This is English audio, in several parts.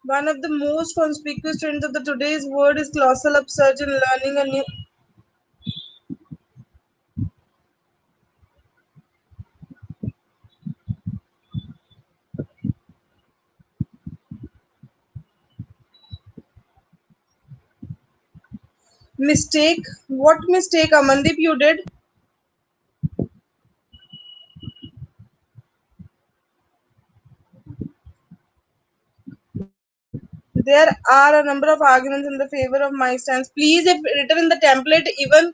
One of the most conspicuous trends of the today's world is colossal upsurge in learning a new mistake. What mistake, Amandeep, you did? There are a number of arguments in the favor of my stance. Please, if written in the template, even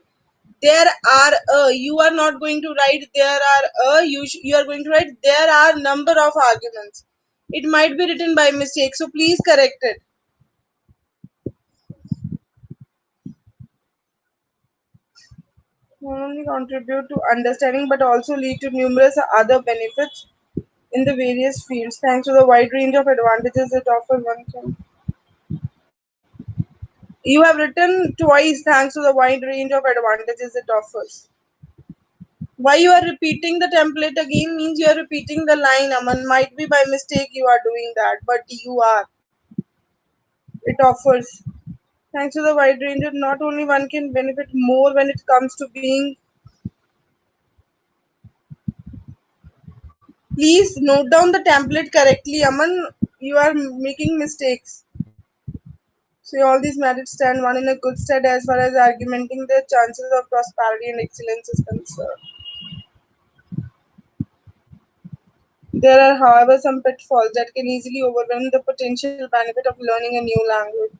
there are you are not going to write there are you are going to write there are number of arguments. It might be written by mistake, so please correct it. Not only contribute to understanding but also lead to numerous other benefits in the various fields. Thanks to the wide range of advantages it offers, one can. You have written twice, thanks to the wide range of advantages it offers. Why you are repeating the template again means you are repeating the line, Aman. Might be by mistake you are doing that, but you are. It offers. Thanks to the wide range, not only one can benefit more when it comes to being. Please note down the template correctly, Aman. You are making mistakes. So all these merits stand one in a good stead as far as argumenting the chances of prosperity and excellence is concerned. There are, however, some pitfalls that can easily overwhelm the potential benefit of learning a new language.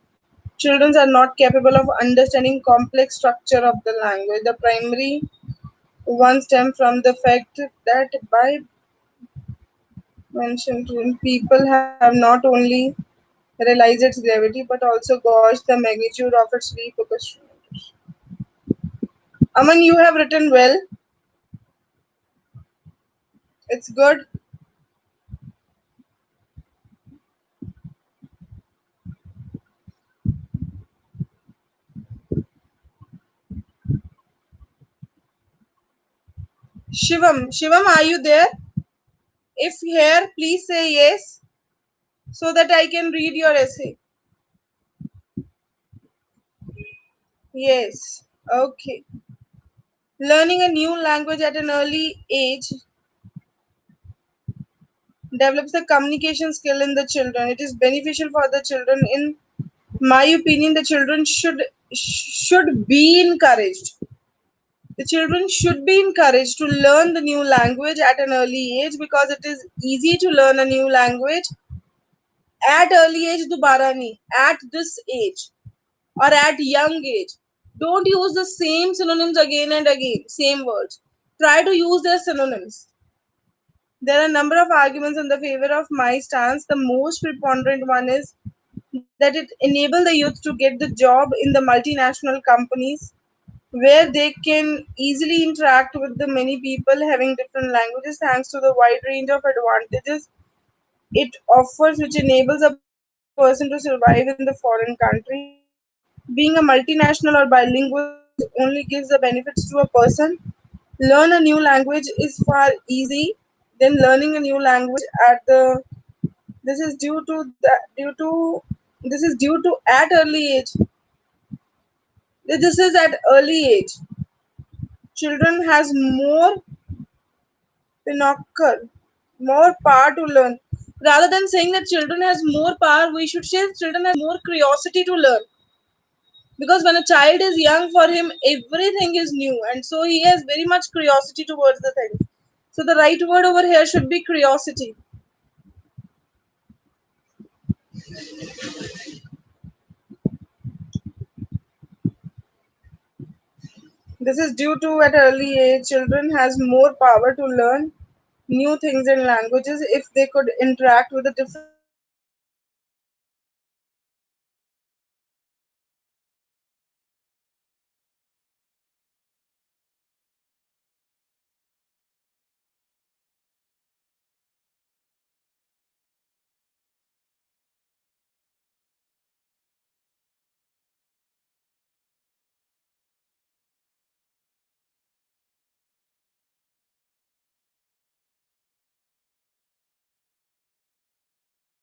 Children are not capable of understanding complex structure of the language. The primary one stem from the fact that by mentioned people have not only realized its gravity but also gauged the magnitude of its repercussions. Aman, you have written well. It's good. Shivam, are you there? If here, please say yes so that I can read your essay. Yes. Okay. Learning a new language at an early age develops the communication skill in the children. It is beneficial for the children. In my opinion, the children should be encouraged. The children should be encouraged to learn the new language at an early age because it is easy to learn a new language at early age. Dobara nahi, at this age or at young age. Don't use the same synonyms again and again, same words. Try to use their synonyms. There are a number of arguments in the favor of my stance. The most preponderant one is that it enables the youth to get the job in the multinational companies where they can easily interact with the many people having different languages thanks to the wide range of advantages it offers, which enables a person to survive in the foreign country. Being a multinational or bilingual only gives the benefits to a person. Learn a new language is far easy than learning a new language at the this is due to the due to this is due to at early age. This is at early age. Children has more pinnacle, more power to learn. Rather than saying that children has more power, we should say children has more curiosity to learn. Because when a child is young, for him everything is new, and so he has very much curiosity towards the thing. So the right word over here should be curiosity. This is due to at early age, children has more power to learn new things in languages if they could interact with the different people having different languages. They could easily interact with the people having different languages. They could easily interact with the people having different languages. They could easily interact with the people having different languages. Thanks to the wide range of advantages it offers, one can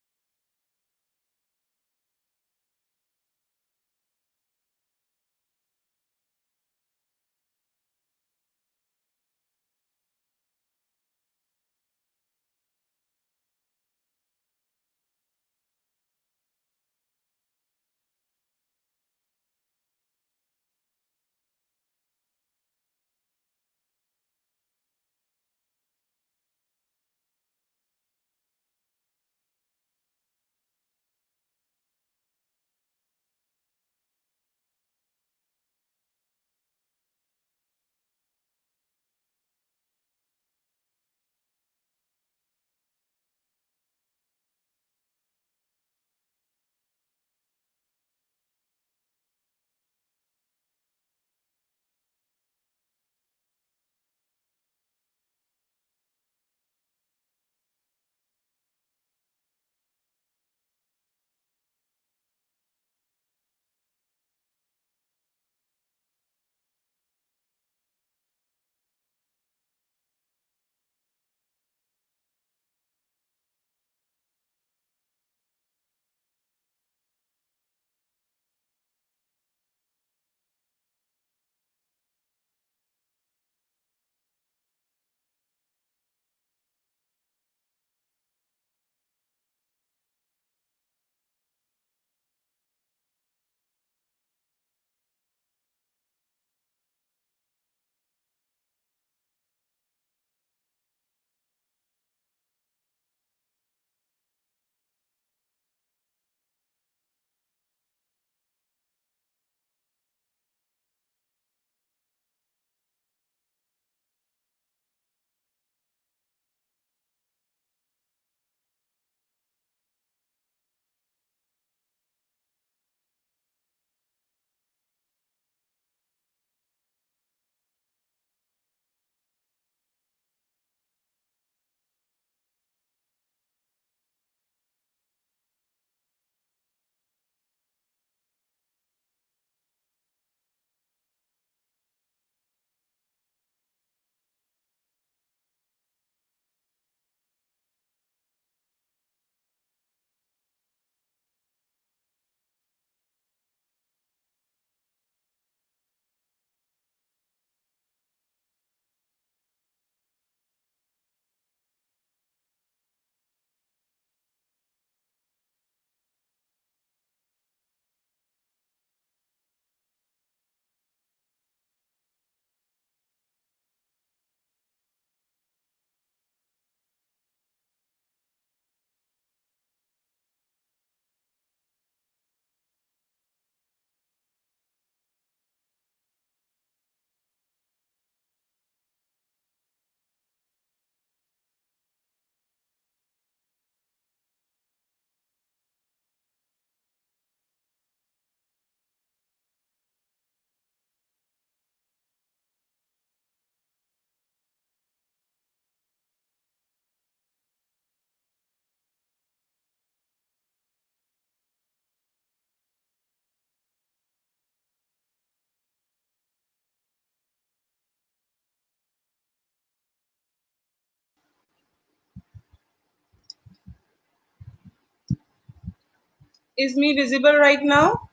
Is me visible right now?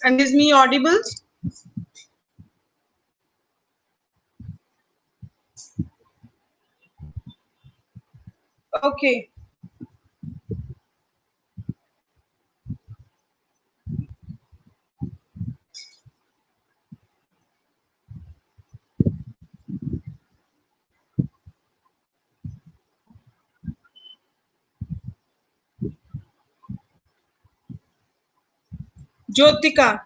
And is me audible? Okay. Jyotika.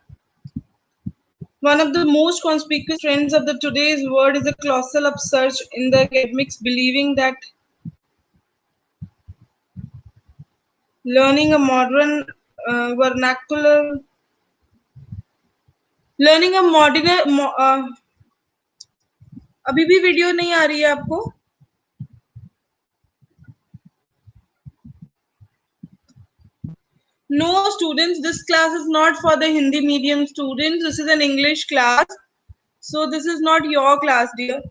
One of the most conspicuous trends of the today's world is the colossal upsurge in the academics, believing that learning a modern vernacular, learning a modular, अभी भी video नहीं आ रही है आपको? No, students, this class is not for the Hindi medium students. This is an English class. So this is not your class, dear.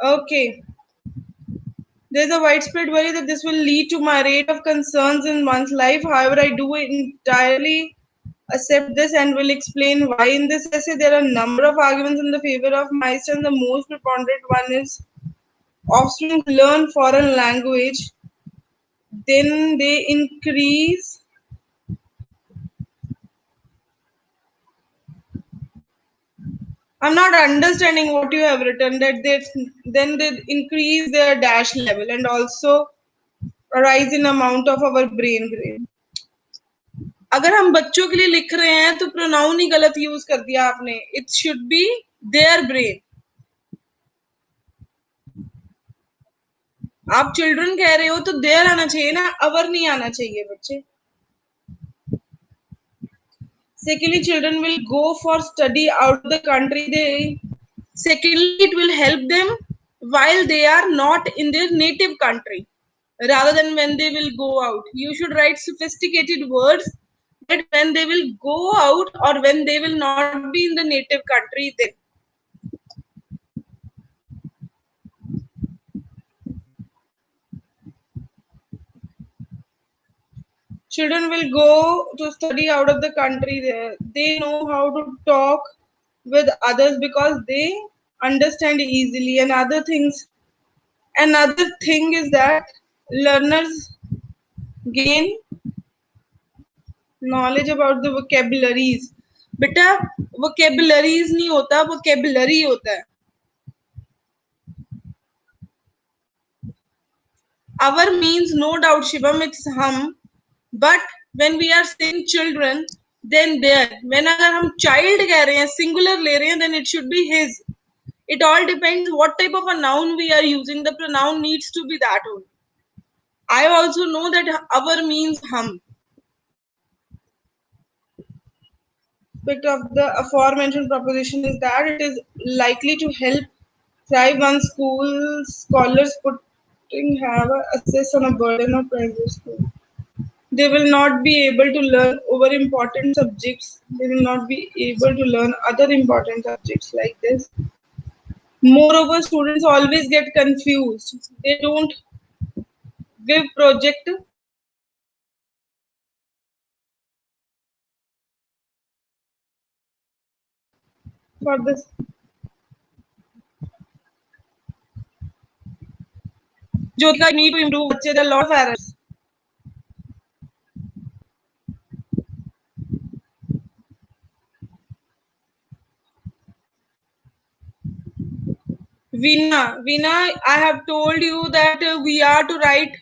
Okay. There's a widespread worry that this will lead to myriad of concerns in one's life. However, I do entirely accept this and will explain why. In this essay, there are a number of arguments in the favor of my and the most preponderant one is offspring learn foreign language, then they increase. I'm not understanding what you have written. That then they increase their dash level and also a rise in amount of our brain grade. अगर हम बच्चों के लिए लिख रहे हैं तो pronoun ही गलत यूज कर दिया आपने. It should be their brain. आप चिल्ड्रन कह रहे हो तो देयर आना चाहिए ना, अवर नहीं आना चाहिए बच्चे. Secondly, children will go for study out of the country. Secondly, it will help them while they are not in their native country rather than when they will go out. You should write sophisticated words that when they will go out or when they will not be in the native country, then children will go to study out of the country. They know how to talk with others because they understand easily. And another thing is that learners gain knowledge about the vocabularies. बेटा vocabularies नहीं होता, vocabulary होता है. Our means no doubt Shivam, it's hum, but when we are saying children, then there. When अगर हम child कह रहे हैं, singular ले रहे हैं, then it should be his. It all depends what type of a noun we are using. The pronoun needs to be that only. I also know that our means hum. Aspect of the aforementioned proposition is that it is likely to help thrive on school scholars putting have a assess on a burden of primary school. They will not be able to learn over important subjects. They will not be able to learn other important subjects like this. Moreover, students always get confused. They don't give project for this. Jyotika, need to improve. There are a lot of errors. Veena, I have told you that we are to write.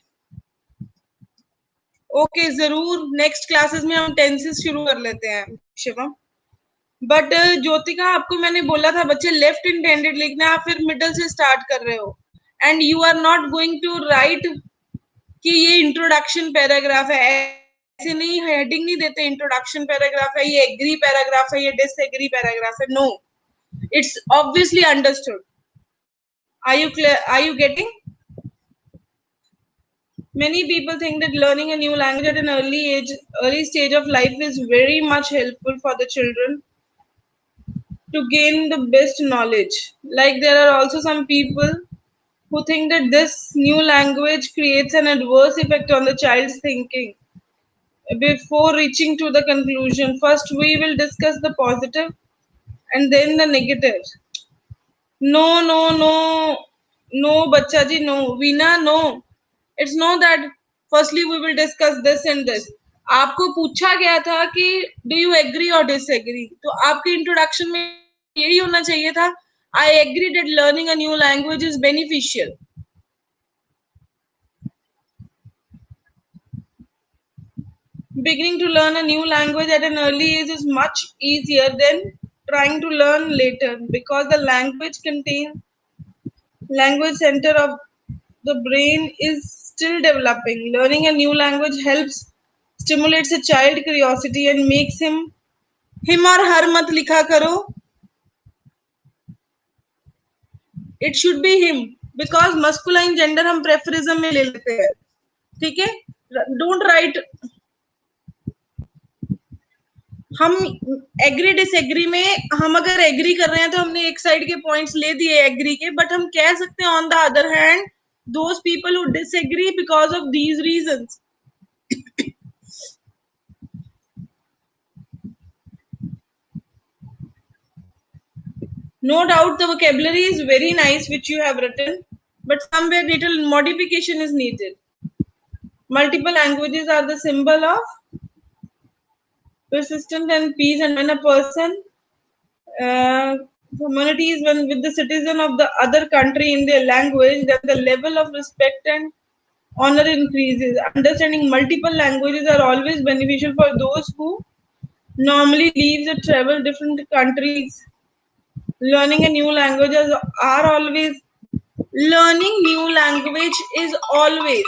Okay जरूर next classes में हम tenses शुरू कर लेते हैं Shivam. But Jyotika आपको मैंने बोला था बच्चे लेफ्ट इंटेंडेड लिखना है, आप फिर मिडल से स्टार्ट कर रहे हो and you are not going to write कि ये इंट्रोडक्शन पैराग्राफ है. ऐसे नहीं हेडिंग नहीं देते इंट्रोडक्शन पैराग्राफ है, ये एग्री पैराग्राफ है, ये डिसएग्री पैराग्राफ है. No, it's obviously understood. Are you clear? Are you getting? Many people think that learning a new language at an early stage of life is very much helpful for the children to gain the best knowledge. Like there are also some people who think that this new language creates an adverse effect on the child's thinking. Before reaching to the conclusion, first we will discuss the positive and then the negative. No, no, no, no, Bachaji, no. Veena, no. It's not that firstly we will discuss this and this. आपको पूछा गया था कि do you agree or disagree? तो आपके introduction में यही होना चाहिए था. I agree that learning a new language is beneficial. Beginning to learn a new language at an early age is much easier than trying to learn later because the language center of the brain is still developing. Learning a new language helps stimulates a child curiosity and makes him or her mat likha karo. It should be him because masculine gender हम preferism में ले लेते हैं. ठीक है? Don't write. हम agree disagree में हम अगर एग्री कर रहे हैं तो हमने एक साइड के पॉइंट्स ले दिए एग्री के, बट हम कह सकते हैं on the other hand those people who disagree because of these reasons. No doubt the vocabulary is very nice which you have written, but somewhere little modification is needed. Multiple languages are the symbol of persistence and peace, and when a person communities when with the citizen of the other country in their language, then the level of respect and honor increases. Understanding multiple languages are always beneficial for those who normally leave or travel different countries. Learning a new language are always learning new language is always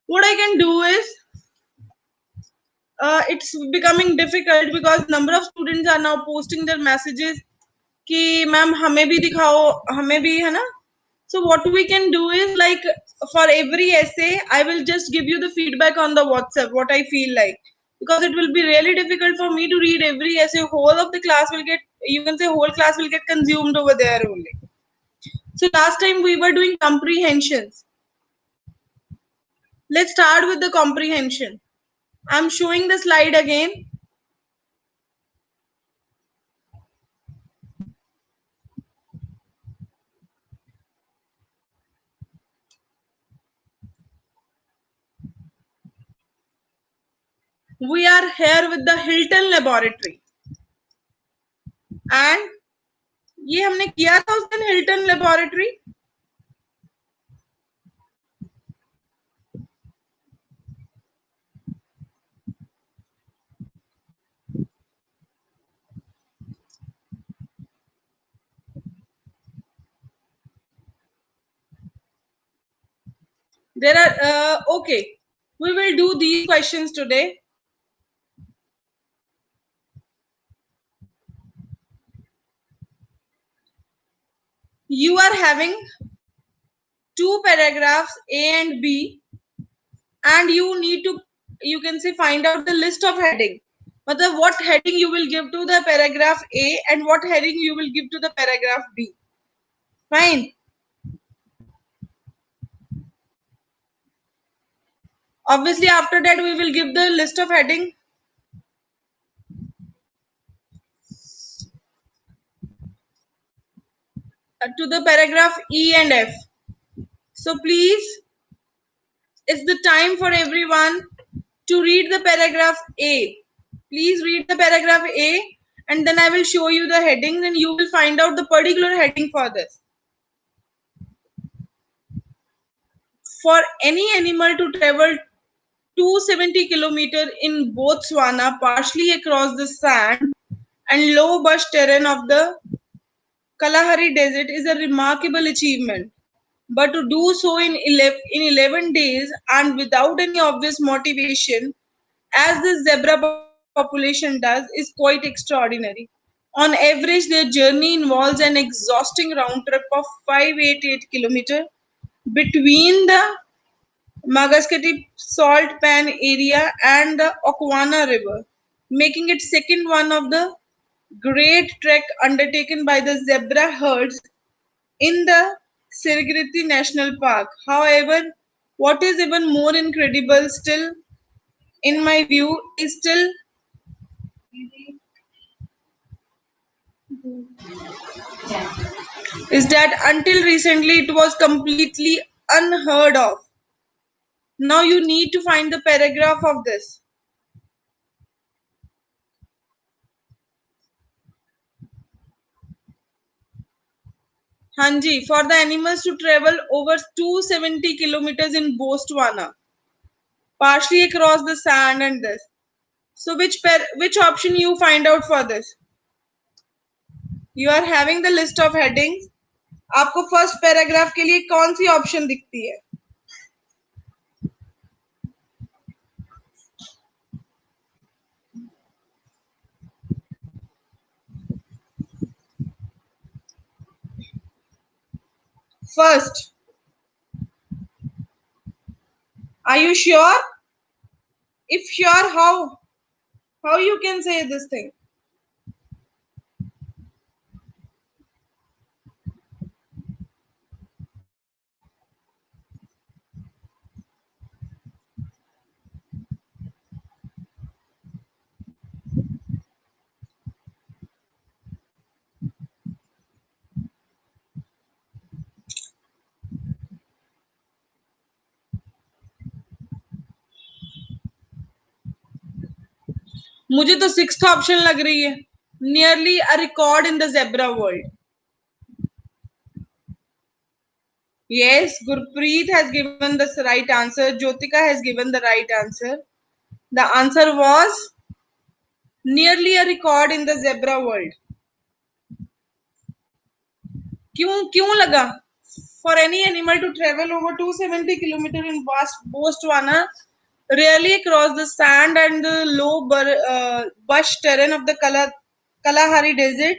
what I can do is it's becoming difficult because number of students are now posting their messages कि ma'am हमें भी दिखाओ हमें भी है ना. So what we can do is like for every essay I will just give you the feedback on the WhatsApp what I feel like, because it will be really difficult for me to read every essay. Whole of the class will get, you can say whole class will get consumed over there only. So last time we were doing comprehensions. Let's start with the comprehension. I'm showing the slide again. We are here with the Hilton Laboratory and ये हमने किया था उस दिन Hilton Laboratory. There are okay, we will do these questions today. You are having two paragraphs A and B and you need to, you can say, find out the list of heading. Matlab what heading you will give to the paragraph A and what heading you will give to the paragraph B. Fine. Obviously after that we will give the list of heading to the paragraph E and F. So please, it's the time for everyone to read the paragraph A. Please read the paragraph A and then I will show you the headings and you will find out the particular heading for this. For any animal to travel 270 kilometers in Botswana, partially across the sand and low bush terrain of the Kalahari Desert is a remarkable achievement. But to do so in 11 days and without any obvious motivation, as the zebra population does, is quite extraordinary. On average, their journey involves an exhausting round trip of 588 kilometers between the Magaskati salt pan area and the Okwana River, making it second one of the great trek undertaken by the zebra herds in the Sirigiriti National Park. However, what is even more incredible still, in my view, is that until recently it was completely unheard of. Now you need to find the paragraph of this. Hanji, for the animals to travel over 270 kilometers in Botswana, partially across the sand and this. So which option you find out for this? You are having the list of headings. आपको first paragraph के लिए कौन C option दिखती है? First, are you sure? If sure, how you can say this thing? मुझे तो sixth option लग रही है. Nearly a record in the zebra world. Yes, Gurpreet has given the right answer. Jyotika has given the right answer. The answer was nearly a record in the zebra world. क्यों क्यों लगा? For any animal to travel over 270 kilometers in vast Botswana, rarely across the sand and the low bush terrain of the Kalahari Desert,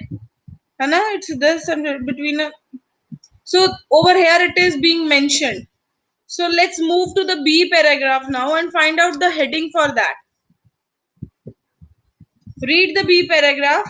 है ना? It's this and between. So over here it is being mentioned. So let's move to the B paragraph now and find out the heading for that. Read the B paragraph.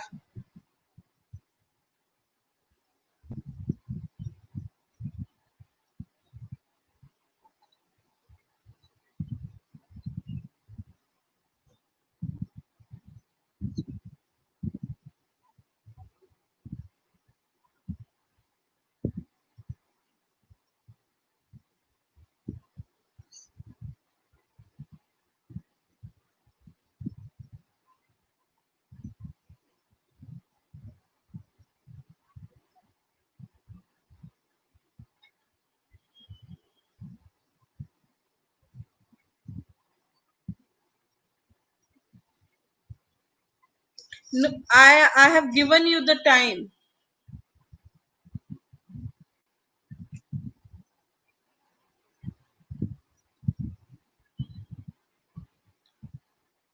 No, I have given you the time.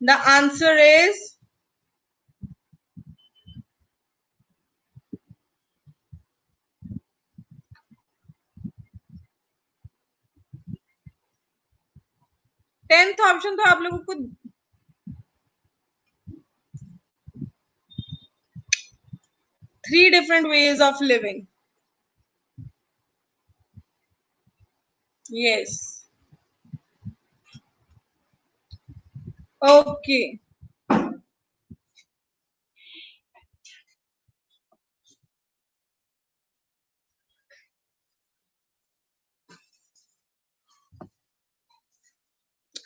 The answer is 10th option तो आप लोगों को 3 different ways of living. Yes. Okay.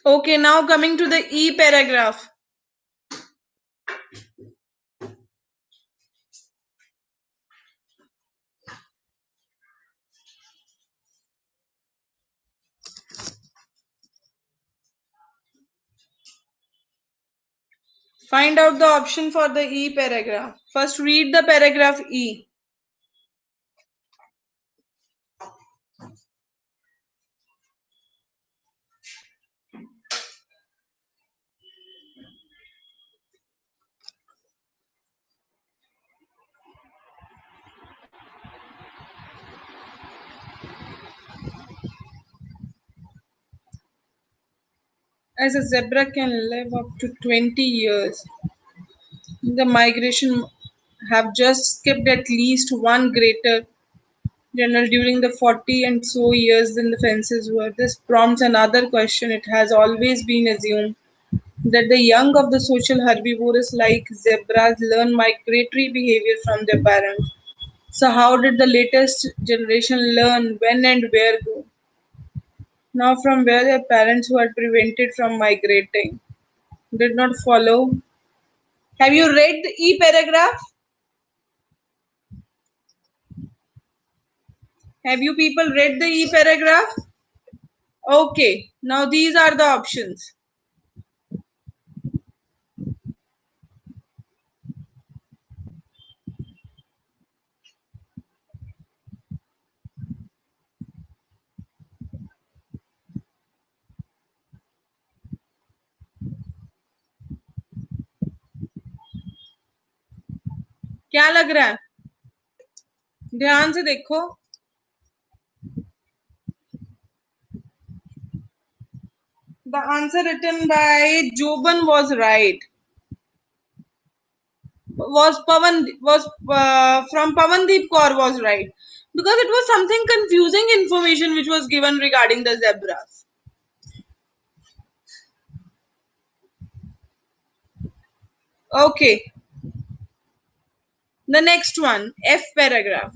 Okay, now coming to the E paragraph. Find out the option for the E paragraph. First, read the paragraph E. As a zebra can live up to 20 years, the migration have just skipped at least one greater general during the 40 and so years than the fences were. This prompts another question. It has always been assumed that the young of the social herbivores like zebras learn migratory behavior from their parents. So, how did the latest generation learn when and where go? Now, from where their parents who had prevented from migrating did not follow. Have you read the E paragraph? Have you people read the E paragraph? Okay, now these are the options. क्या लग रहा है? ध्यान से देखो. The answer written by Joban was right. Was from Pavandeep Kaur was right, because it was something confusing information which was given regarding the zebras. Okay, the next one, F paragraph.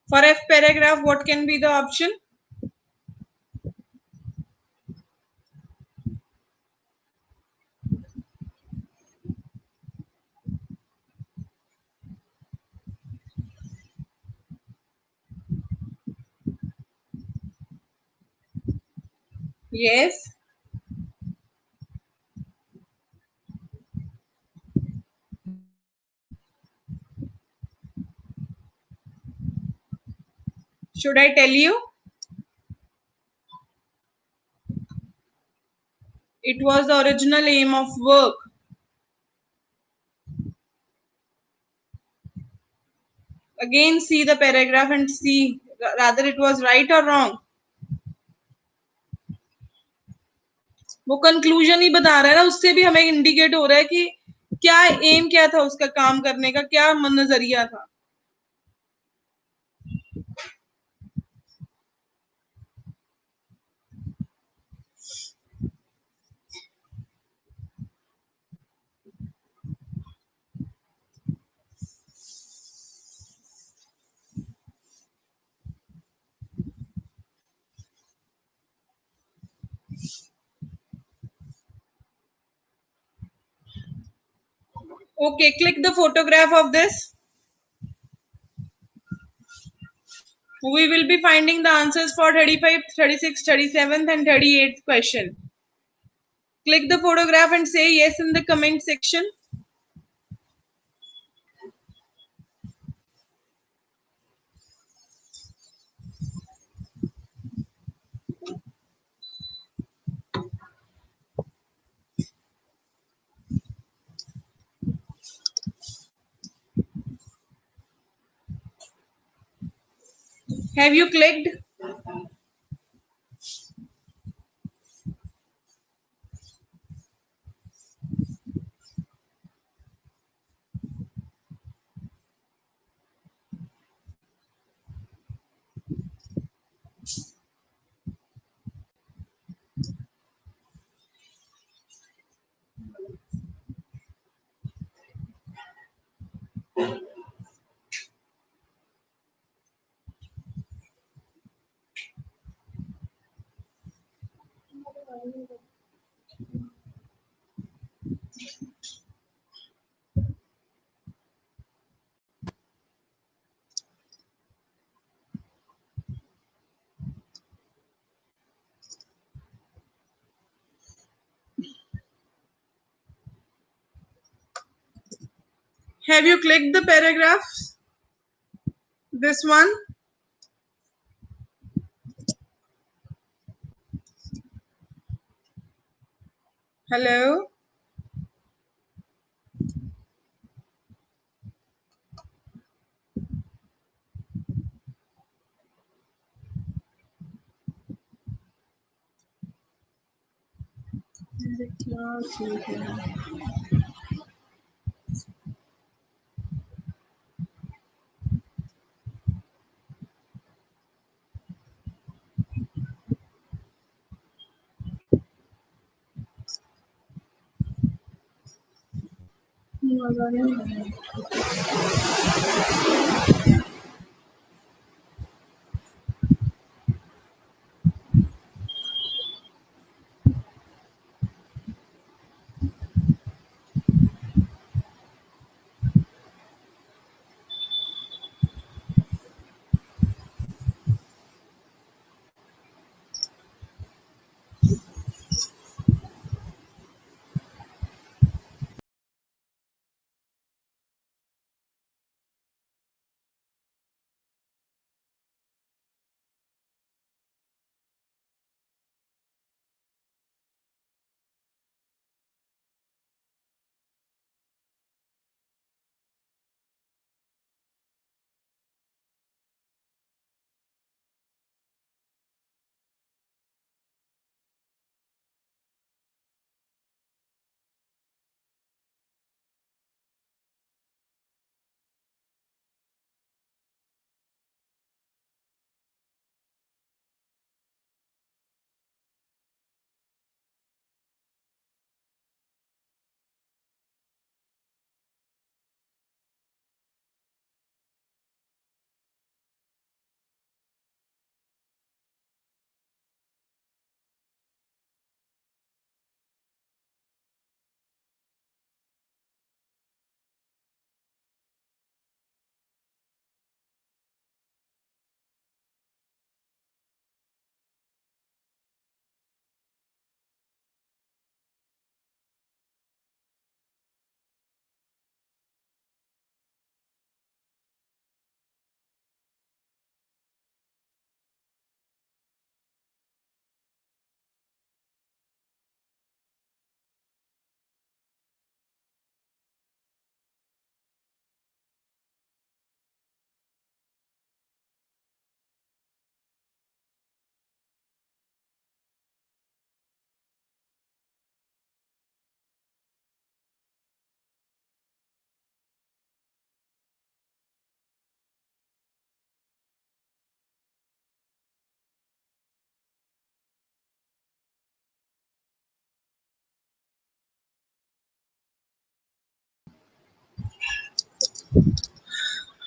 For F paragraph, what can be the option? Yes. Should I tell you? It was the original aim of work. Again, see the paragraph and see rather it was right or wrong. वो conclusion ही बता रहा है ना, उससे भी हमें indicate हो रहा है कि क्या एम क्या था उसका काम करने का, क्या नजरिया था. Okay, click the photograph of this. We will be finding the answers for 35, 36, 37th and 38th question. Click the photograph and say yes in the comment section. Have you clicked? Have you clicked the paragraph? This one? Hello?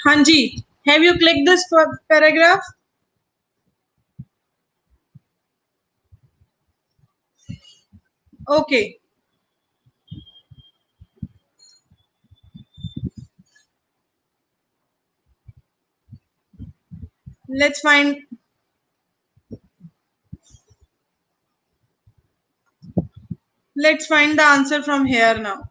Hanji, have you clicked this paragraph? Okay. Let's find let's find the answer from here now.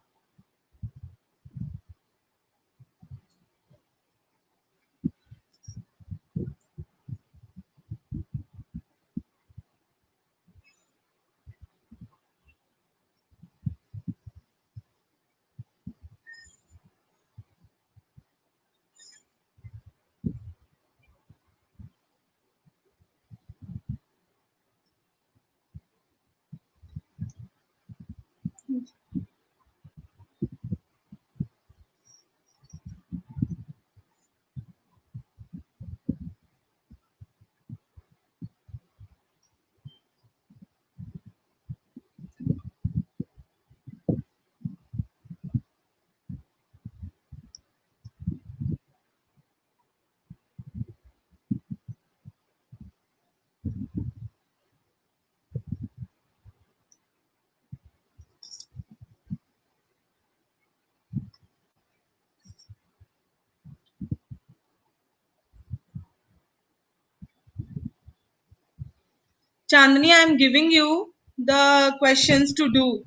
Chandni, I am giving you the questions to do.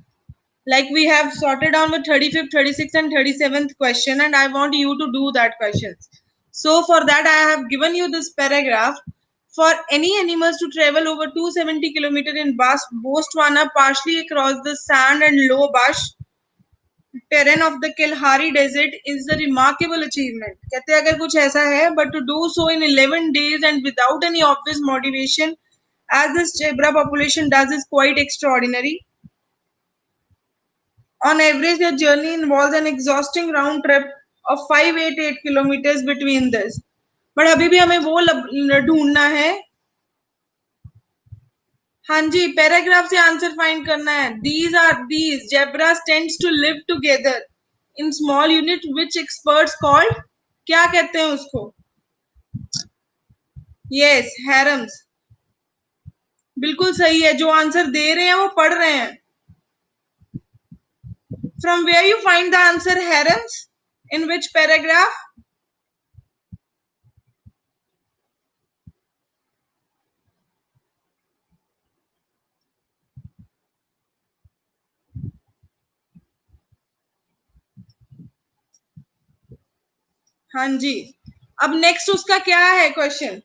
Like we have sorted down with 35th, 36th, and 37th question, and I want you to do that questions. So for that, I have given you this paragraph. For any animals to travel over 270 kilometers in Botswana, partially across the sand and low bush terrain of the Kalahari Desert, is a remarkable achievement. कहते हैं अगर कुछ ऐसा है, but to do so in 11 days and without any obvious motivation, as this zebra population does, is quite extraordinary. On average, their journey involves an exhausting round trip of 588 kilometers between this. But अभी भी हमें वो ढूंढना है. हाँ जी, paragraph से answer find करना है. These zebras tends to live together in small unit which experts called, क्या कहते हैं उसको? Yes, harems. बिल्कुल सही है. जो आंसर दे रहे हैं वो पढ़ रहे हैं. From where you find the answer harems? In which paragraph? हाँ जी. अब नेक्स्ट उसका क्या है क्वेश्चन?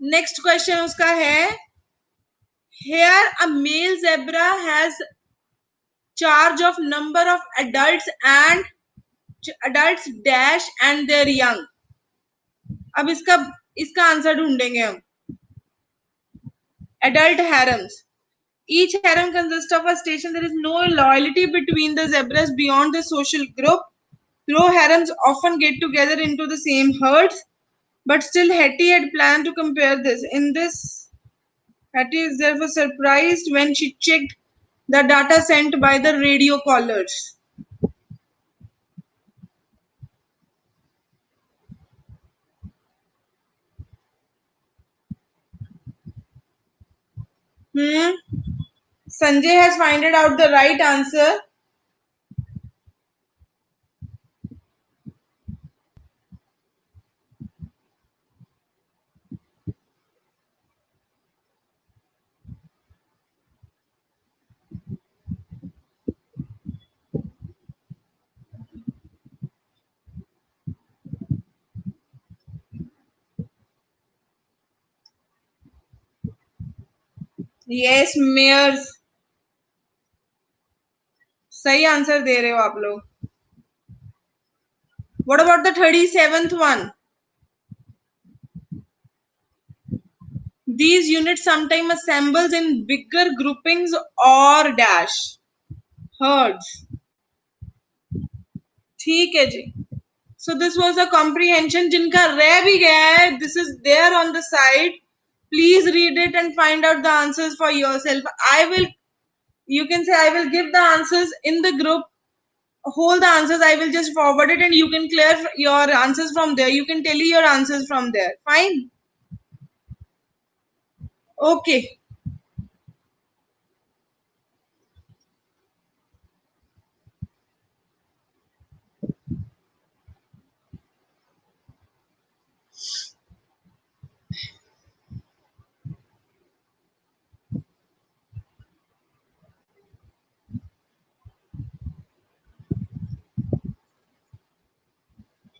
नेक्स्ट क्वेश्चन उसका है, here a male zebra has charge of number of adults dash and their young. अब इसका इसका आंसर ढूंढेंगे हम. Adult harems. Each harem consists of a station. There is no loyalty between the zebras beyond the social group. Though harems often get together into the same herds, but still Hetty had planned to compare this. In this, Hetty is therefore surprised when she checked the data sent by the radio callers. Sanjay has found out the right answer. Yes, mares. सही answer दे रहे हो आप लोग. What about the 37th one? These units sometimes assembles in bigger groupings or dash herds. ठीक है जी. So this was a comprehension जिनका रह भी गया है. This is there on the side. Please read it and find out the answers for yourself. You can say I will give the answers in the group. Hold the answers. I will just forward it and you can clear your answers from there. You can tell your answers from there. Fine. Okay.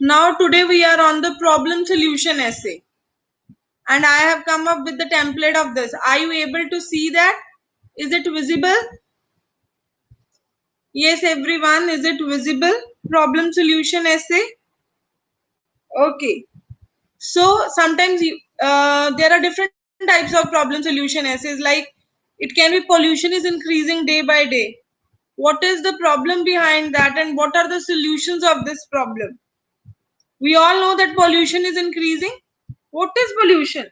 Now today we are on the problem solution essay, and I have come up with the template of this. Are you able to see that? Is it visible? Yes, everyone, is it visible? Problem solution essay. Okay. So sometimes there are different types of problem solution essays. Like it can be pollution is increasing day by day. What is the problem behind that, and what are the solutions of this problem? We all know that pollution is increasing. What is pollution?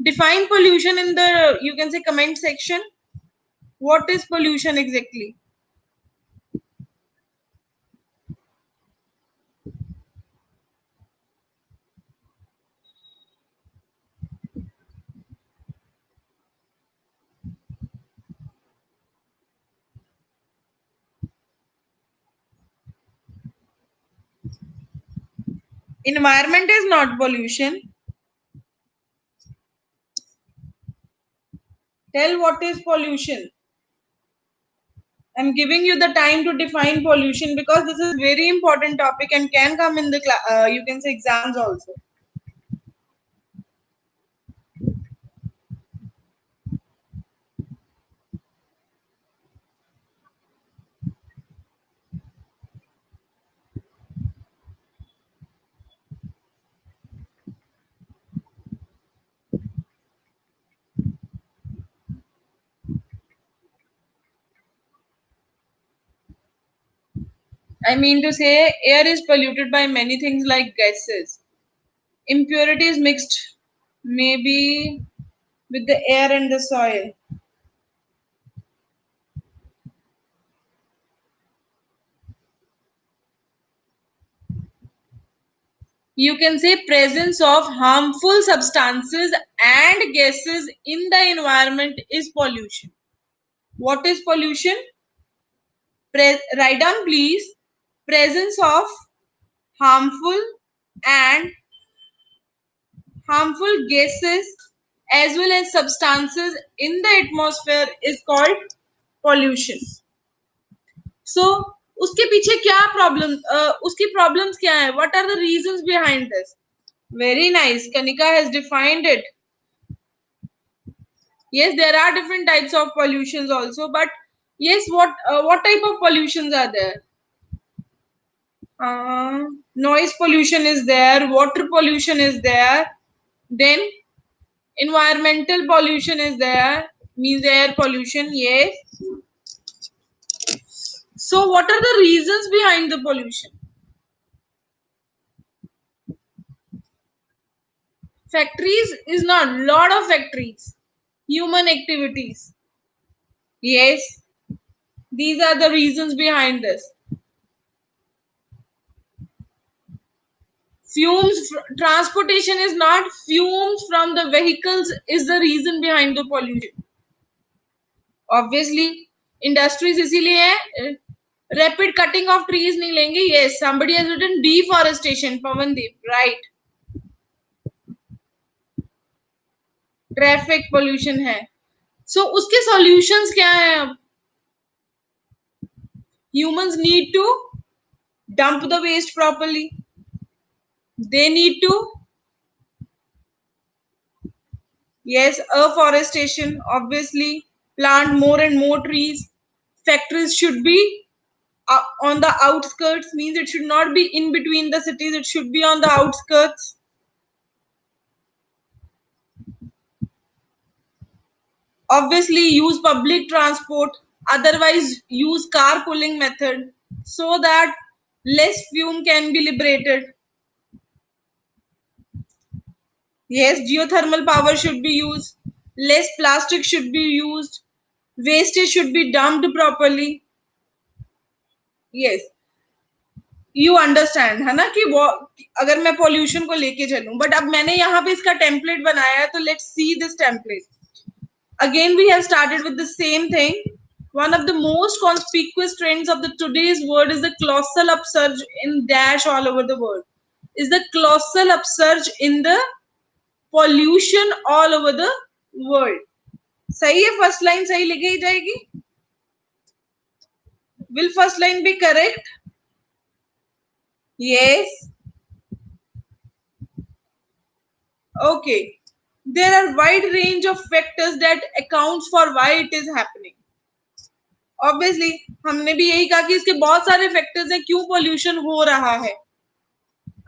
Define pollution in the, you can say, comment section. What is pollution exactly? Environment is not pollution. Tell what is pollution. I'm giving you the time to define pollution because this is very important topic and can come in the you can say exams also. I mean to say air is polluted by many things like gases. Impurities mixed maybe with the air and the soil. You can say presence of harmful substances and gases in the environment is pollution. What is pollution? Write down please. Presence of harmful and harmful gases as well as substances in the atmosphere is called pollution. So उसके पीछे क्या problem उसकी problems क्या है? What are the reasons behind this? Very nice. Kanika has defined it. Yes, there are different types of pollutions also, but yes, what type of pollutions are there? Noise pollution is there, water pollution is there, then environmental pollution is there, means air pollution. Yes. So what are the reasons behind the pollution? Factories is not lot of factories. Human activities. Yes, these are the reasons behind this. Fumes, transportation is not fumes from the vehicles is the reason behind the pollution. Obviously, industries इसीलिए है. Rapid cutting of trees नहीं लेंगे. Yes, somebody has written deforestation. Pavandeep, right? Traffic pollution है. So उसके solutions क्या है? अब humans need to dump the waste properly. They need to, yes, afforestation, obviously, plant more and more trees. Factories should be on the outskirts, means it should not be in between the cities, it should be on the outskirts. Obviously, use public transport, otherwise, use carpooling method so that less fume can be liberated. Yes, geothermal power should be used. Less plastic should be used. Wastage should be dumped properly. Yes, you understand है ना कि वो अगर मैं pollution को लेके चलूं, but अब मैंने यहाँ पे इसका template बनाया है, तो let's see this template. Again, we have started with the same thing. One of the most conspicuous trends of the today's world is the colossal upsurge in dash all over the world. Is the colossal upsurge in the pollution all over the world. सही है? First line सही लिखी ही जाएगी. Will first line be correct? Yes. Okay. There are wide range of factors that accounts for why it is happening. Obviously, हमने भी यही कहा कि इसके बहुत सारे फैक्टर्स हैं क्यों पोल्यूशन हो रहा है.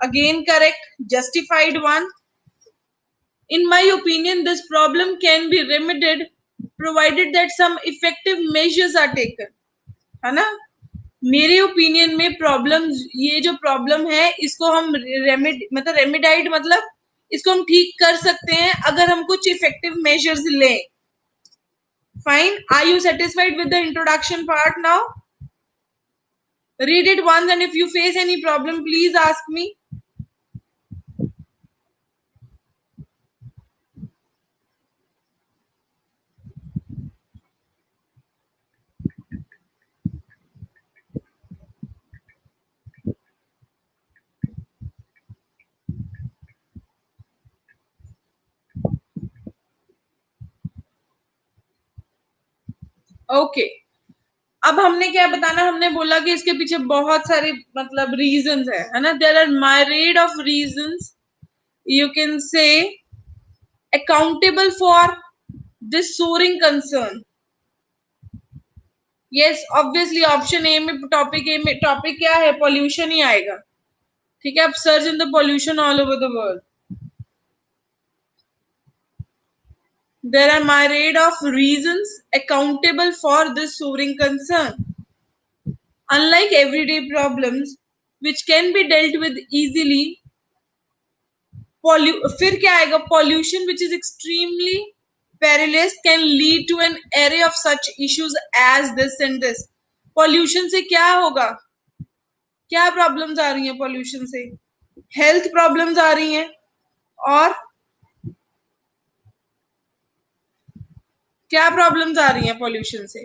Again, correct, justified one. In my opinion, this problem can be remedied provided that some effective measures are taken. है ना? मेरे ओपिनियन में प्रॉब्लम, ये जो प्रॉब्लम है इसको हम रेमेडाइड मतलब इसको हम ठीक कर सकते हैं अगर हम कुछ इफेक्टिव मेजर्स लें. Fine. Are you satisfied with the introduction part? Now read it once, and if you face any problem please ask me. Okay. अब हमने क्या बताना, हमने बोला कि इसके पीछे बहुत सारे मतलब रीजंस है ना. There are myriad of reasons, you can say, accountable for this soaring concern. yes, obviously option A में टॉपिक क्या है, पॉल्यूशन ही आएगा. ठीक है. अब search in the pollution all over the world. there are myriad of reasons accountable for this soaring concern. Unlike everyday problems which can be dealt with easily, फिर क्या आएगा, pollution which is extremely perilous can lead to an array of such issues as this and this. pollution से क्या होगा, क्या problems आ रही हैं pollution से? हेल्थ प्रॉब्लम्स आ रही हैं. और क्या प्रॉब्लम्स आ रही हैं pollution से?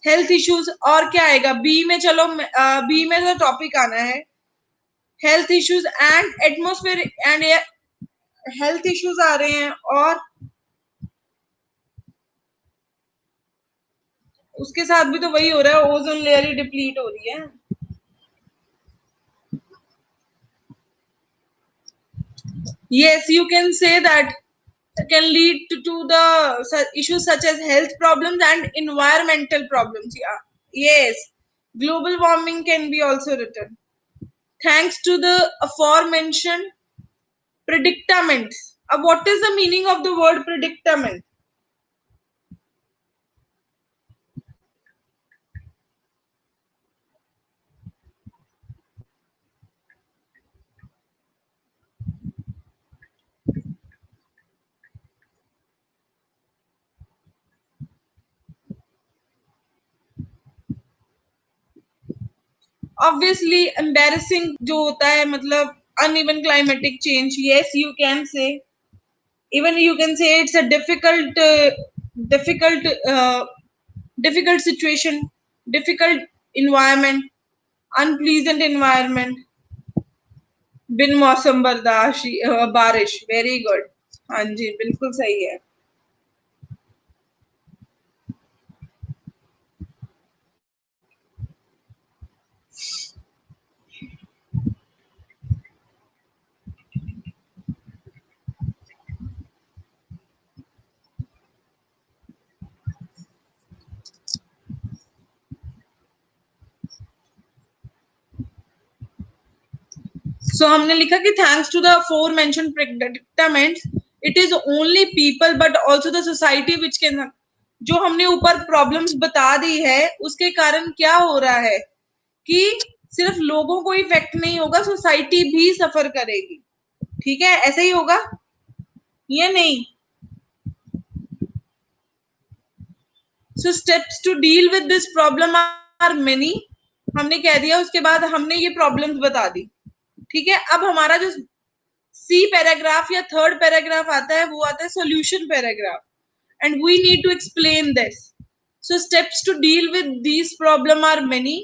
Health issues. और क्या आएगा बी में? चलो बी में तो टॉपिक आना है health issues and atmosphere and air. Health issues आ रहे हैं और उसके साथ भी तो वही हो रहा है, ओजोन लेयर ही डिप्लीट हो रही है. yes, you can say that can lead to the issues such as health problems and environmental problems. Yeah. Yes, global warming can be also written thanks to the aforementioned predicament. What is the meaning of the word predicament? Obviously embarrassing जो होता है, मतलब uneven climatic change. Yes, you can say, even you can say it's a difficult difficult situation, difficult environment, unpleasant environment. बिन मौसम बर्दाश्त बारिश. Very good. हाँ जी, बिल्कुल सही है. सो हमने लिखा कि thanks to the fore mention predicaments it is only people but also the society which can. जो हमने ऊपर प्रॉब्लम्स बता दी है उसके कारण क्या हो रहा है कि सिर्फ लोगों को इफेक्ट नहीं होगा, सोसाइटी भी सफर करेगी. ठीक है, ऐसा ही होगा या नहीं? So steps to deal with this problem are many. हमने कह दिया, उसके बाद हमने ये प्रॉब्लम्स बता दी. ठीक है. अब हमारा जो सी पैराग्राफ या थर्ड पैराग्राफ आता है वो आता है solution paragraph, and we need to explain this. So steps to deal with these problem are many,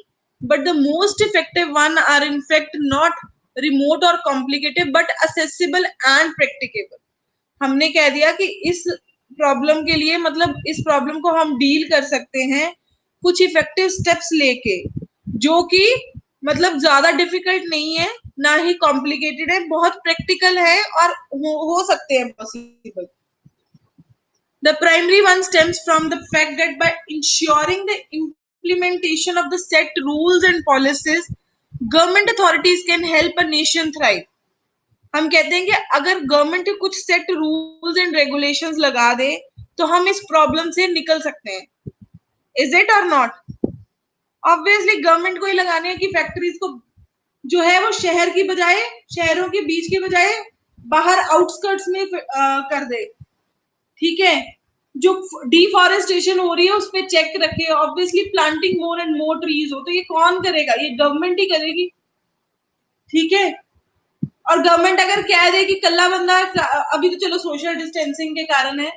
but the most effective one are in fact not remote or complicated but accessible and practicable. हमने कह दिया कि इस problem के लिए, मतलब इस problem को हम डील कर सकते हैं कुछ इफेक्टिव स्टेप्स लेके, जो कि मतलब ज्यादा डिफिकल्ट नहीं है ना ही कॉम्प्लिकेटेड है, बहुत प्रैक्टिकल है और हो सकते हैं possible. The primary one stems from the fact that by ensuring the implementation of the set rules and policies, government authorities can help a nation thrive. हम कहते हैं कि अगर गवर्नमेंट कुछ सेट रूल्स एंड रेगुलेशंस लगा दे तो हम इस प्रॉब्लम से निकल सकते हैं. इज इट और नॉट? ऑब्वियसली गवर्नमेंट को ही लगाने हैं कि फैक्ट्रीज को जो है वो शहर की बजाय, शहरों के बीच के बजाय बाहर आउटस्कर्ट्स में कर दे. ठीक है, जो डिफॉरेस्टेशन हो रही है उस पर चेक रखे, obviously planting more and more trees हो. तो ये कौन करेगा? ये गवर्नमेंट ही करेगी. ठीक है, और गवर्नमेंट अगर कह दे कि कल्ला बंदा, अभी तो चलो सोशल डिस्टेंसिंग के कारण है,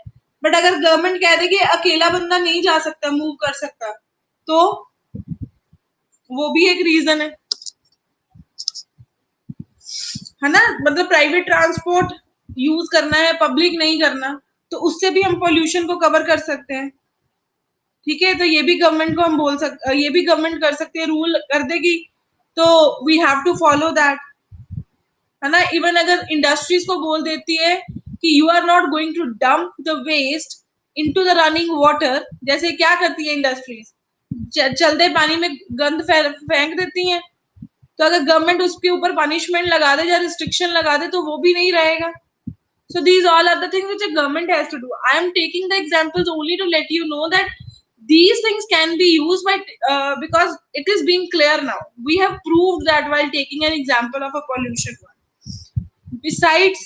बट अगर गवर्नमेंट कह दे कि अकेला बंदा नहीं जा सकता, मूव कर सकता, तो वो भी एक रीजन है ना. मतलब प्राइवेट ट्रांसपोर्ट यूज करना है, पब्लिक नहीं करना, तो उससे भी हम पोल्यूशन को कवर कर सकते हैं. ठीक है, तो ये भी गवर्नमेंट को हम बोल सकते, ये भी गवर्नमेंट कर सकते हैं, रूल कर देगी तो we have to follow that, है ना. इवन अगर इंडस्ट्रीज को बोल देती है कि you are not going to dump the waste into the running water, जैसे क्या करती है इंडस्ट्रीज, चलते पानी में गंद फेंक देती हैं, तो अगर गवर्नमेंट उसके ऊपर पनिशमेंट लगा दे या रिस्ट्रिक्शन लगा दे तो वो भी नहीं रहेगा. So these all are the things which a government has to do. I am taking the examples only to let you know that these things can be used by because it is being clear now. We have proved that while taking an example of a pollution one. Besides,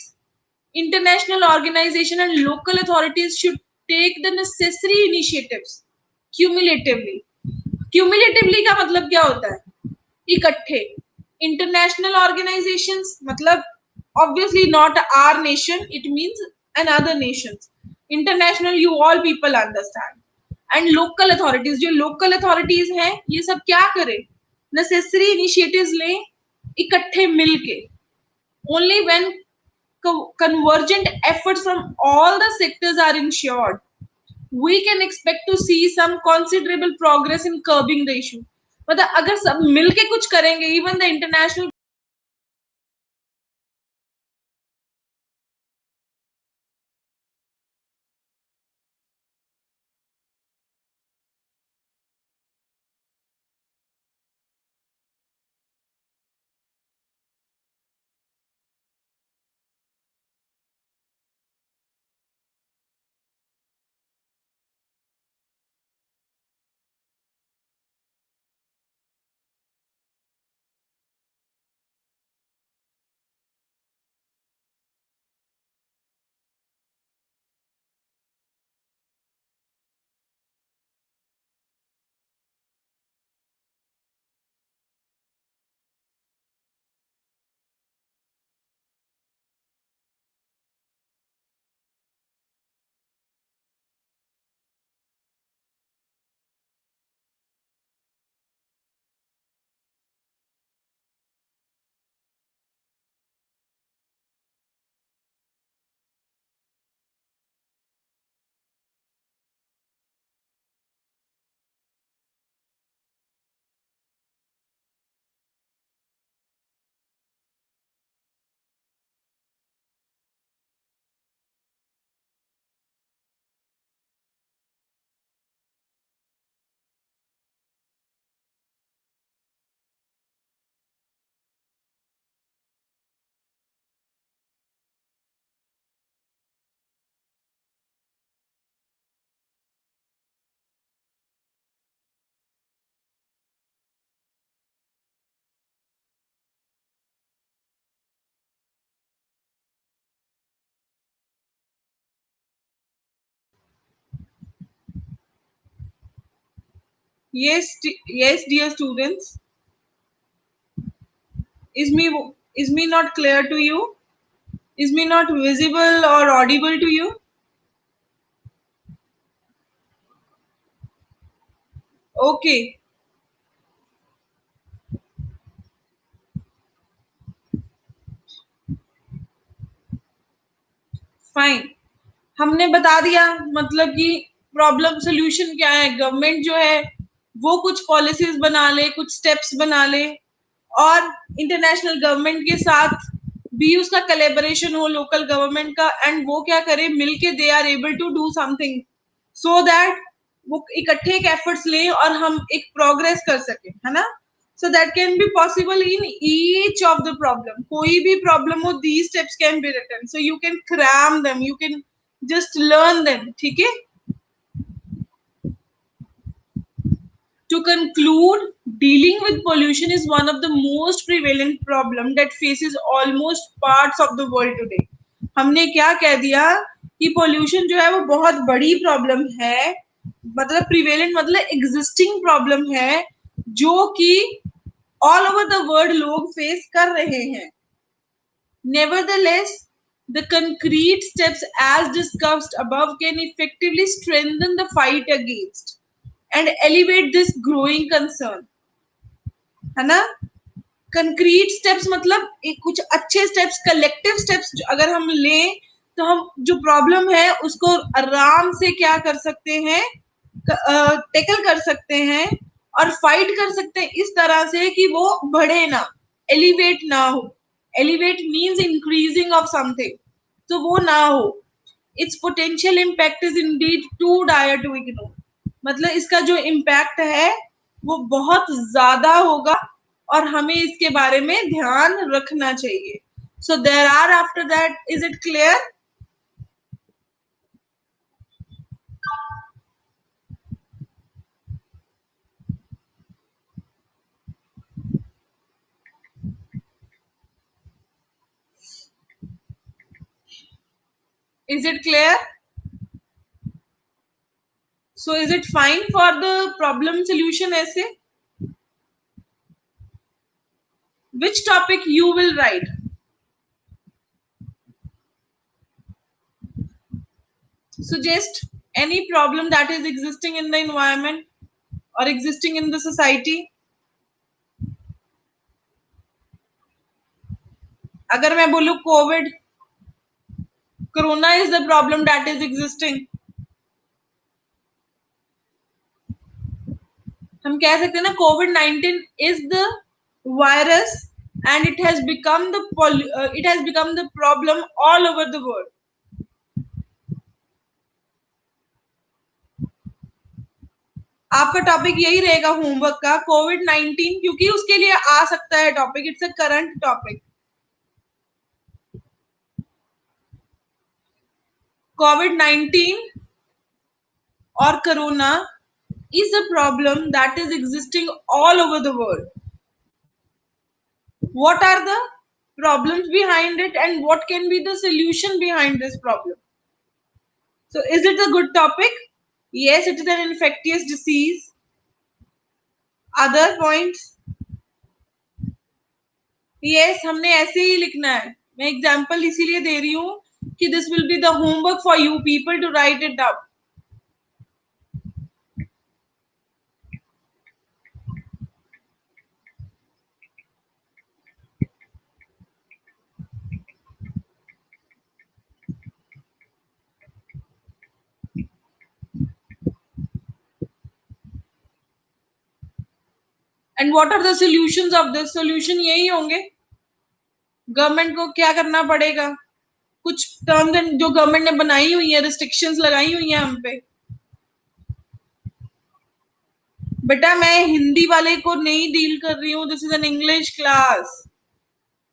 international organization and local authorities should take the necessary initiatives cumulatively. Cumulatively का मतलब क्या होता है? इकट्ठे. International organizations मतलब obviously not our nation, it means another nations. International you all people understand. And local authorities, जो local authorities हैं ये सब क्या करें? Necessary initiatives लें इकट्ठे मिलके. Only when convergent efforts from all the sectors are ensured, we can expect to see some considerable progress in curbing the issue. मतलब अगर सब मिलके कुछ करेंगे, even the international yes, yes, dear students, is me is me not clear to you? Is me not visible or audible to you? Okay, fine. हमने बता दिया मतलब कि प्रॉब्लम सोल्यूशन क्या है. गवर्नमेंट जो है वो कुछ पॉलिसीज बना ले, कुछ स्टेप्स बना ले, और इंटरनेशनल गवर्नमेंट के साथ भी उसका कोलैबोरेशन हो, लोकल गवर्नमेंट का, एंड वो क्या करे, मिलके they are able to do something so that वो इकट्ठे एक एफर्ट्स लें और हम एक प्रोग्रेस कर सके, है ना. So that can be possible in each of the problem. कोई भी प्रॉब्लम हो, these steps can be written, so you can cram them, you can just learn them. ठीक है. To conclude, dealing with pollution is one of the most prevalent problem that faces almost parts of the world today. हमने क्या कह दिया कि pollution जो है वो बहुत बड़ी problem है, मतलब prevalent मतलब existing problem है, जो कि all over the world लोग face कर रहे हैं. Nevertheless, the concrete steps as discussed above can effectively strengthen the fight against and elevate this growing concern. है ना. कंक्रीट स्टेप्स मतलब कुछ अच्छे स्टेप्स, कलेक्टिव स्टेप्स अगर हम लें तो हम जो प्रॉब्लम है उसको आराम से क्या कर सकते हैं, टेकल कर सकते हैं और फाइट कर सकते हैं इस तरह से कि वो बढ़े ना, एलिवेट ना हो. Elevate means increasing of something, तो वो ना हो. It's potential impact is indeed too dire to ignore. मतलब इसका जो इम्पैक्ट है वो बहुत ज्यादा होगा और हमें इसके बारे में ध्यान रखना चाहिए. So there are after that, is it clear? Is it clear? So is it fine for the problem solution essay? Which topic you will write? Suggest any problem that is existing in the environment or existing in the society. अगर मैं बोलूं Covid, corona is the problem that is existing, हम कह सकते हैं ना COVID-19 is the virus and it has become the problem all over the world. आपका topic यही रहेगा होमवर्क का, COVID-19, क्योंकि उसके लिए आ सकता है topic, it's a current topic. COVID-19 or corona is a problem that is existing all over the world. What are the problems behind it and what can be the solution behind this problem? So is it a good topic? Yes, it is an infectious disease. Other points? Yes, हमने ऐसे ही लिखना है. मैं example इसीलिए दे रही हूँ कि this will be the homework for you people to write it down. And what are the solutions of this? Solution यही होंगे. गवर्नमेंट को क्या करना पड़ेगा, कुछ टर्म्स एंड जो गवर्नमेंट ने बनाई हुई है, रिस्ट्रिक्शंस लगाई हुई है हम पे. बेटा मैं हिंदी वाले को नहीं डील कर रही हूँ, this is an English class.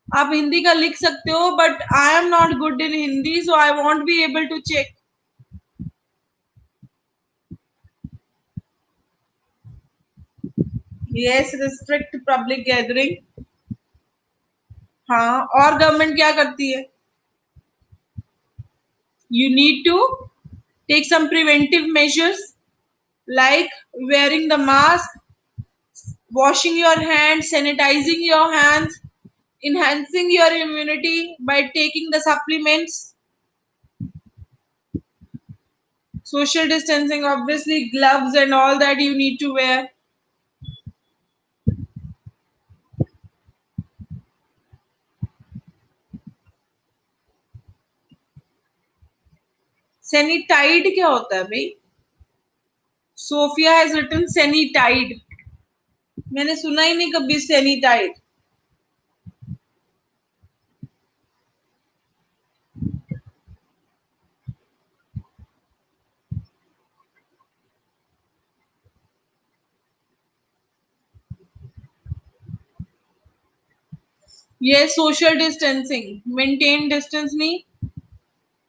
आप हिंदी का लिख सकते हो but I am not good in Hindi, so I won't be able to check. Yes, restrict public gathering. हाँ, और गवर्नमेंट क्या करती है? You need to take some preventive measures like wearing the mask, washing your hands, sanitizing your hands, enhancing your immunity by taking the supplements, social distancing, obviously gloves and all that you need to wear. Sanitide क्या होता है भाई? Sophia has written sanitide. मैंने सुना ही नहीं कभी sanitide. ये social distancing, maintain distance नहीं,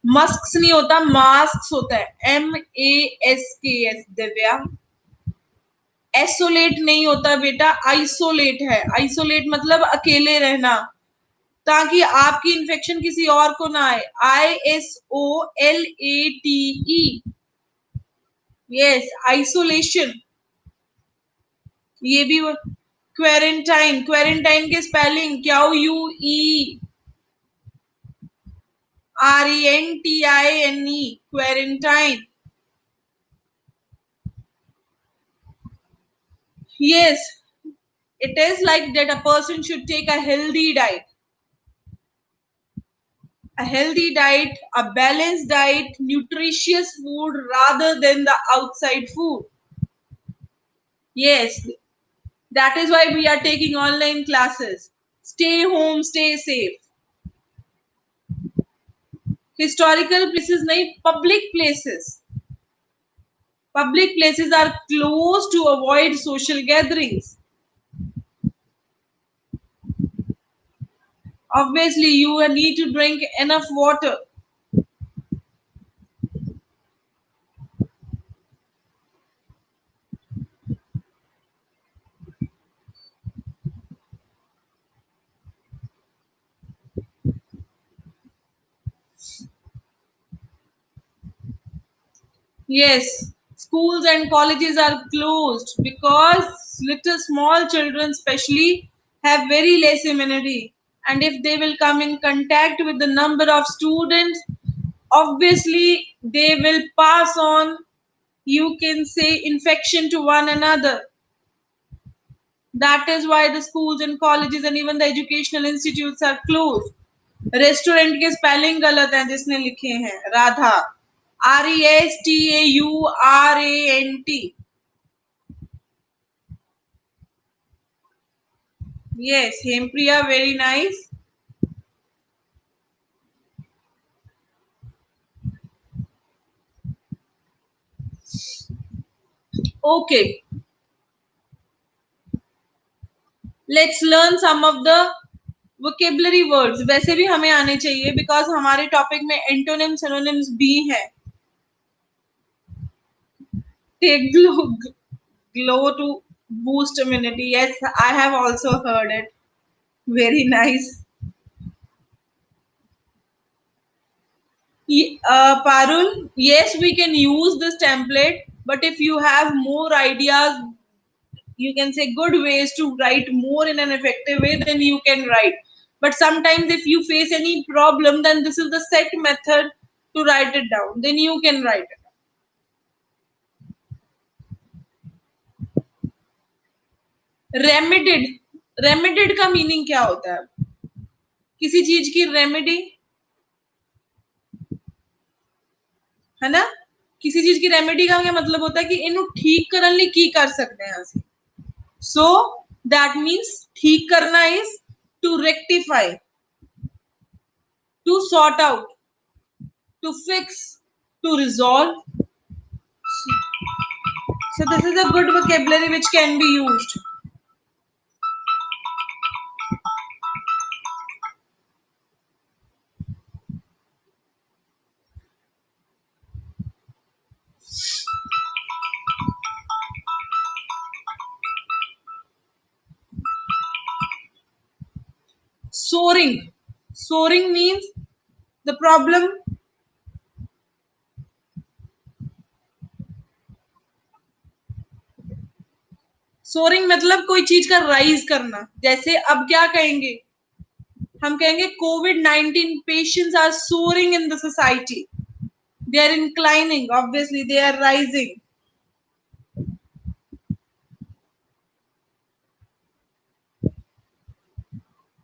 मस्क नहीं होता, मास्क होता है, MASKS दिव्या। एसोलेट नहीं होता बेटा, आइसोलेट है। आइसोलेट मतलब अकेले रहना, ताकि आपकी इन्फेक्शन किसी और को ना आए। ISOLATE, yes, isolation. ये भी क्वेरेंटाइन, क्वेरेंटाइन के spelling QUERENTINE, quarantine. Yes, it is like that a person should take a healthy diet. A healthy diet, a balanced diet, nutritious food rather than the outside food. Yes, that is why we are taking online classes. Stay home, stay safe. Historical places nahi, public places. Public places are closed to avoid social gatherings. Obviously, you need to drink enough water. Yes, schools and colleges are closed because little small children, especially, have very less immunity. And if they will come in contact with the number of students, obviously they will pass on, you can say, infection to one another. That is why the schools and colleges and even the educational institutes are closed. Restaurant के spelling गलत है जिसने लिखे हैं, Radha, RESTAURANT। Yes, Hempriya, very nice. Okay, let's learn some of the vocabulary words. वैसे भी हमें आने चाहिए because हमारे टॉपिक में एंटोनिम सिनोनिम्स भी हैं. Take glow to boost immunity. Yes, I have also heard it. Very nice. Parul, yes, we can use this template, but if you have more ideas, you can say good ways to write more in an effective way, then you can write. But sometimes if you face any problem, then this is the set method to write it down, then you can write it. Remedied, remedied का meaning क्या होता है? किसी चीज की remedy, है ना? किसी चीज की रेमेडी का क्या मतलब होता है कि इन्हें ठीक करने लिए की कर सकते हैं ਅਸੀਂ. So that means ठीक करना is to rectify, to sort out, to fix, to resolve. So this is a good vocabulary which can be used. Soaring. Soaring means the problem. Soaring मतलब कोई चीज का राइज करना. जैसे अब क्या कहेंगे, हम कहेंगे COVID-19 patients are soaring in the society. They are inclining, obviously they are rising.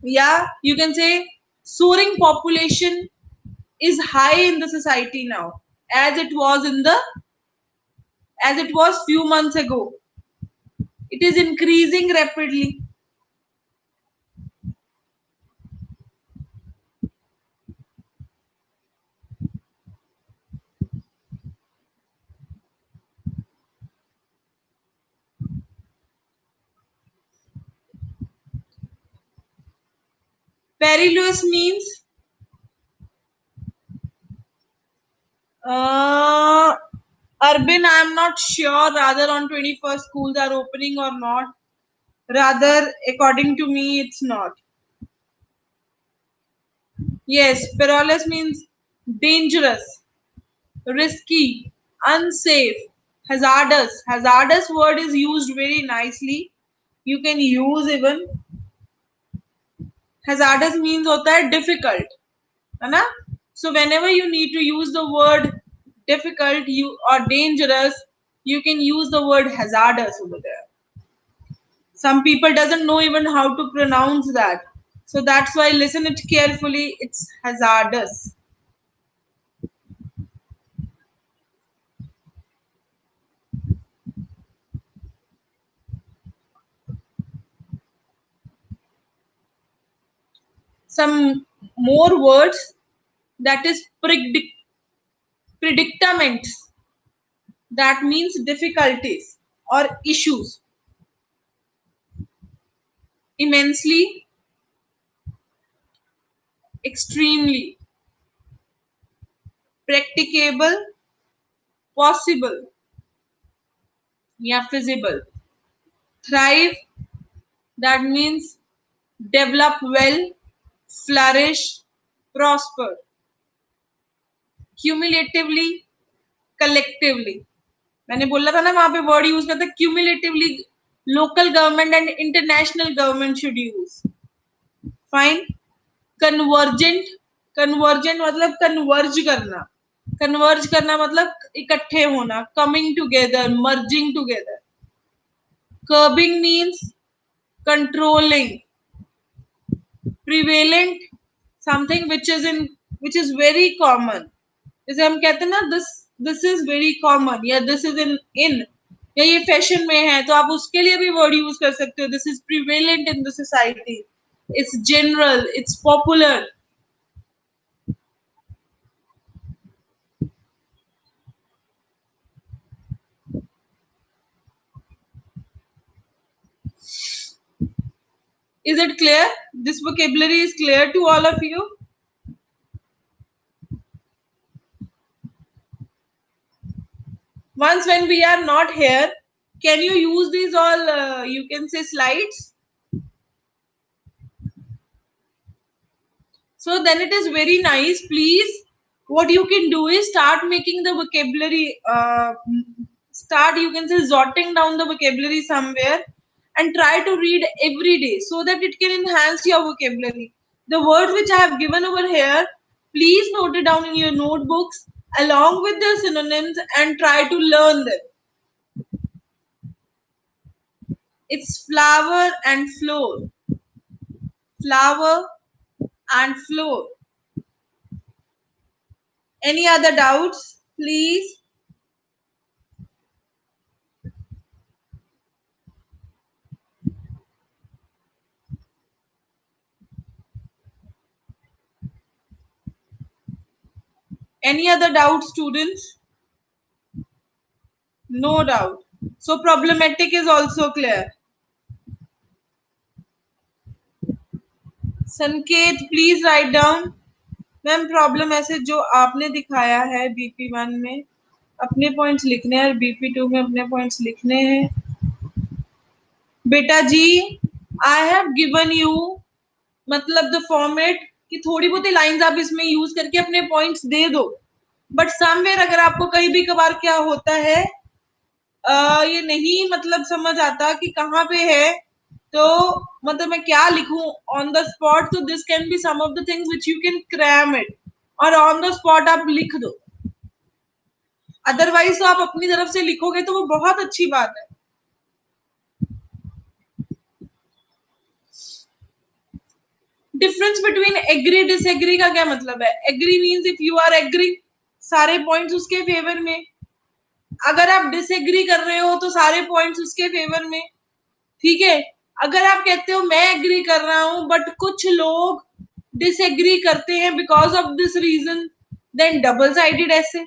Yeah, you can say soaring population is high in the society now, as it was few months ago. It is increasing rapidly. Perilous means uh, urban. I am not sure. Rather, on 21st schools are opening or not. Rather, according to me, it's not. Yes, perilous means dangerous, risky, unsafe, hazardous. Hazardous word is used very nicely. You can use even. Hazardous means होता है difficult, है ना? So whenever you need to use the word difficult you or dangerous, you can use the word hazardous over there. Some people doesn't know even how to pronounce that. So that's why listen it carefully. It's hazardous. Some more words, that is predicaments. That means difficulties or issues. Immensely, extremely, practicable, possible, yeah, feasible. Thrive, that means develop well, flourish, prosper. Cumulatively, collectively. मैंने बोला था ना वहां पे word use करता है cumulatively. Local government and international government should use. Fine. Convergent. Convergent मतलब converge करना. कन्वर्ज करना मतलब इकट्ठे होना, coming together, merging together. Curbing means controlling. Prevalent, something which is very common. जैसे हम कहते हैं ना दिस इज वेरी कॉमन या दिस इज इन या ये फैशन में है, तो आप उसके लिए भी वर्ड यूज कर सकते हो. This is prevalent in the society. It's general, it's popular. Is it clear? This vocabulary is clear to all of you? Once when we are not here, can you use these all, you can say slides? So then it is very nice. Please, what you can do is start making the vocabulary, start, you can say, jotting down the vocabulary somewhere and try to read every day so that it can enhance your vocabulary. The words which I have given over here, please note it down in your notebooks along with the synonyms and try to learn them. It's flower and floor. Flower and floor. Any other doubts, please? Any other doubt, students? No doubt. So problematic is also clear. संकेत please write down. Ma'am problem ऐसे जो आपने दिखाया है BP1 में अपने points लिखने हैं और BP2 में अपने पॉइंट्स लिखने हैं. बेटा जी, आई हैव गिवन यू मतलब द फॉर्मेट कि थोड़ी बहुत लाइंस आप इसमें यूज करके अपने पॉइंट्स दे दो. बट समवेयर अगर आपको कहीं भी कभार क्या होता है, ये नहीं मतलब समझ आता कि कहाँ पे है, तो मतलब मैं क्या लिखूं ऑन द स्पॉट. तो this can be some of the things which you can cram it और ऑन द स्पॉट आप लिख दो. अदरवाइज तो आप अपनी तरफ से लिखोगे तो वो बहुत अच्छी बात है. डिफरेंस बिटवीन एग्री डिसएग्री का क्या मतलब है? Agree means if you are agree, सारे पॉइंट्स उसके फेवर में. अगर आप डिसएग्री कर रहे हो तो सारे पॉइंट्स उसके फेवर में. ठीक है. अगर आप कहते हो मैं एग्री कर रहा हूं बट कुछ लोग डिसएग्री करते हैं because of this reason, then double sided essay.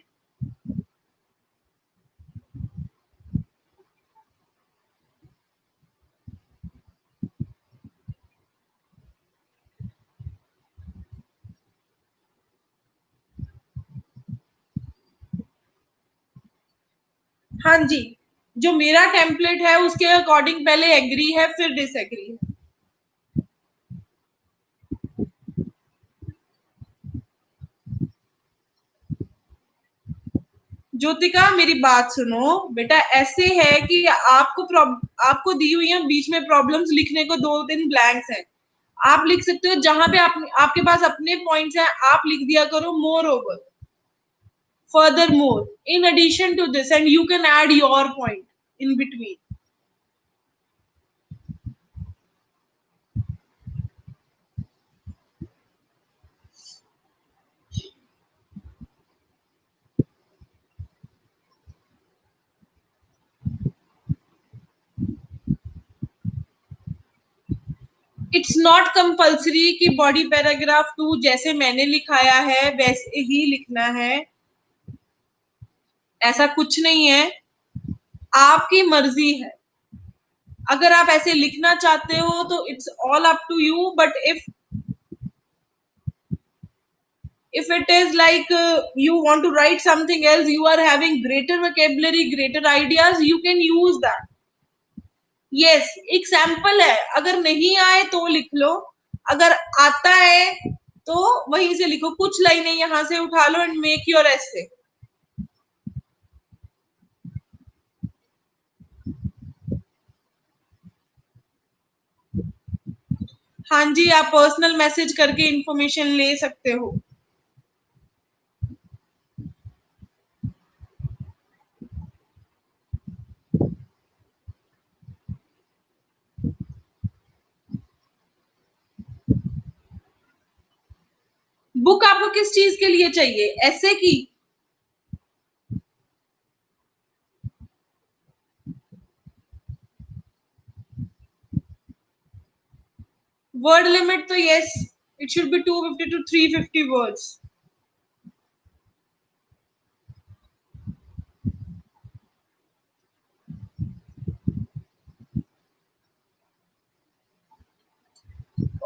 हाँ जी, जो मेरा टेम्पलेट है उसके अकॉर्डिंग पहले एग्री है फिर डिसएग्री है। ज्योतिका मेरी बात सुनो बेटा, ऐसे है कि आपको दी हुई है बीच में प्रॉब्लम्स लिखने को 2-3 ब्लैंक्स हैं, आप लिख सकते हो जहां पे आपके पास अपने पॉइंट्स हैं आप लिख दिया करो more over, furthermore, in addition to this, and you can add your point in between. It's not compulsory कि बॉडी पैराग्राफ 2 जैसे मैंने लिखाया है वैसे ही लिखना है, ऐसा कुछ नहीं है, आपकी मर्जी है। अगर आप ऐसे लिखना चाहते हो तो it's all up to you, but if it is like you want to write something else, you are having greater vocabulary, greater ideas, you can use that. yes, एक सैंपल है, अगर नहीं आए तो लिख लो, अगर आता है तो वहीं से लिखो, कुछ लाइनें यहां से उठा लो एंड मेक योर एसे। हाँ जी, आप पर्सनल मैसेज करके इंफॉर्मेशन ले सकते हो। बुक आपको किस चीज के लिए चाहिए, ऐसे की? वर्ड लिमिट तो yes, it should B 250 to 350 words.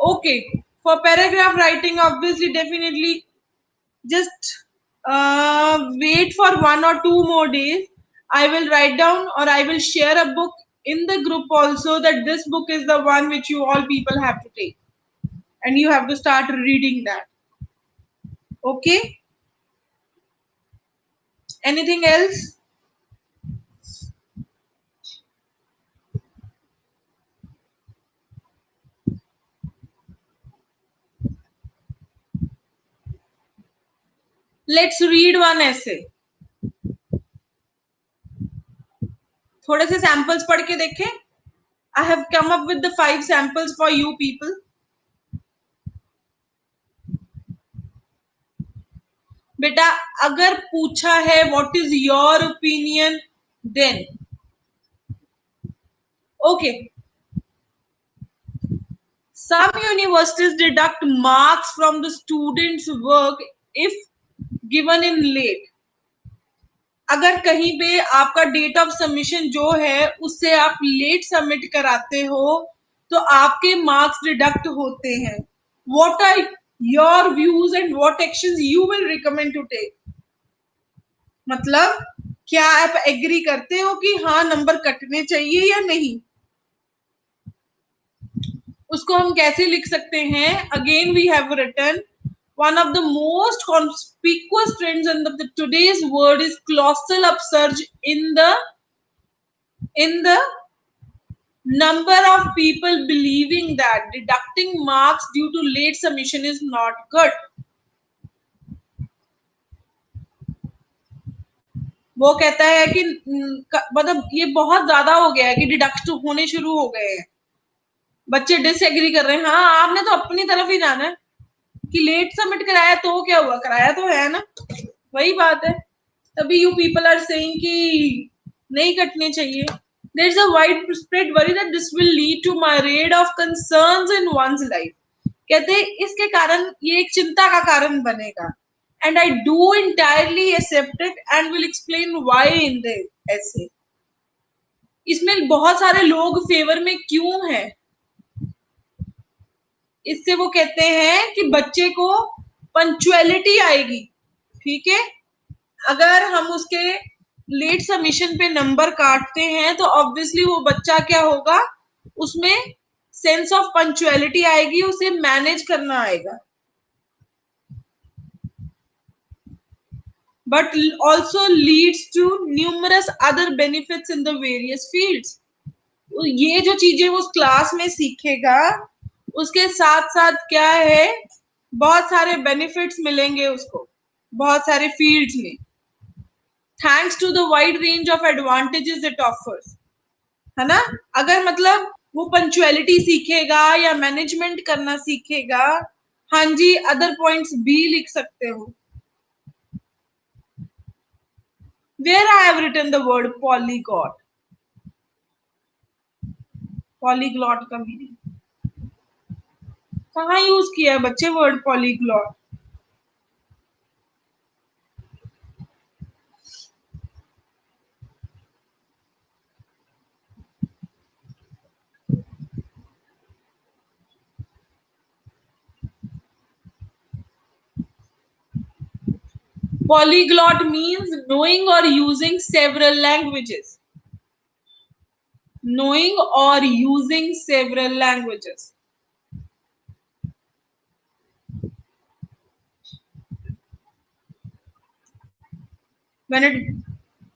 Okay, for paragraph writing, obviously, definitely, just wait for 1 or 2 more days. I will write down or I will share a book in the group also, that this book is the one which you all people have to take and you have to start reading that. Okay, anything else? Let's read one essay. थोड़े से samples पढ़ के देखें। I have come up with the 5 samples for you people. बेटा अगर पूछा है what is your opinion, then okay. Some universities deduct marks from the student's work if given in late. अगर कहीं पे आपका डेट ऑफ सबमिशन जो है उससे आप लेट सबमिट कराते हो तो आपके मार्क्स डिडक्ट होते हैं। What are your views and what actions you will recommend to take? मतलब क्या आप एग्री करते हो कि हाँ नंबर कटने चाहिए या नहीं? उसको हम कैसे लिख सकते हैं? Again we have written one of the most conspicuous trends in the today's world is colossal upsurge in the number of people believing that deducting marks due to late submission is not good. वो कहता है कि मतलब ये बहुत ज्यादा हो गया है कि डिडक्ट होने शुरू हो गए हैं, बच्चे डिसएग्री कर रहे हैं। हाँ, आपने तो अपनी तरफ ही जाना है कि लेट सबमिट कराया तो क्या हुआ, कराया तो है ना, वही बात है। तभी यू पीपल आर सेइंग कि नहीं कटने चाहिए। There is a widespread worry that this will lead to myriad of concerns in one's life. कहते हैं इसके कारण ये एक चिंता का कारण बनेगा। And I do entirely accept it and will explain why in the essay. इसमें बहुत सारे लोग फेवर में क्यों हैं? इससे वो कहते हैं कि बच्चे को पंक्चुअलिटी आएगी। ठीक है, अगर हम उसके लेट सबमिशन पे नंबर काटते हैं तो ऑब्वियसली वो बच्चा क्या होगा, उसमें सेंस ऑफ पंक्चुअलिटी आएगी, उसे मैनेज करना आएगा. But also leads to numerous other benefits in the various fields. ये जो चीजें वो क्लास में सीखेगा उसके साथ साथ क्या है, बहुत सारे बेनिफिट्स मिलेंगे उसको बहुत सारे फील्ड्स में, thanks to the wide range of advantages it offers. है ना. अगर मतलब वो पंक्चुअलिटी सीखेगा या मैनेजमेंट करना सीखेगा. हाँ जी, अदर पॉइंट्स भी लिख सकते हो. Where I have written the word polyglot. Polyglot का मीनिंग कहाँ यूज किया है बच्चे word polyglot. Polyglot means knowing or using several languages. Knowing or using several languages. When it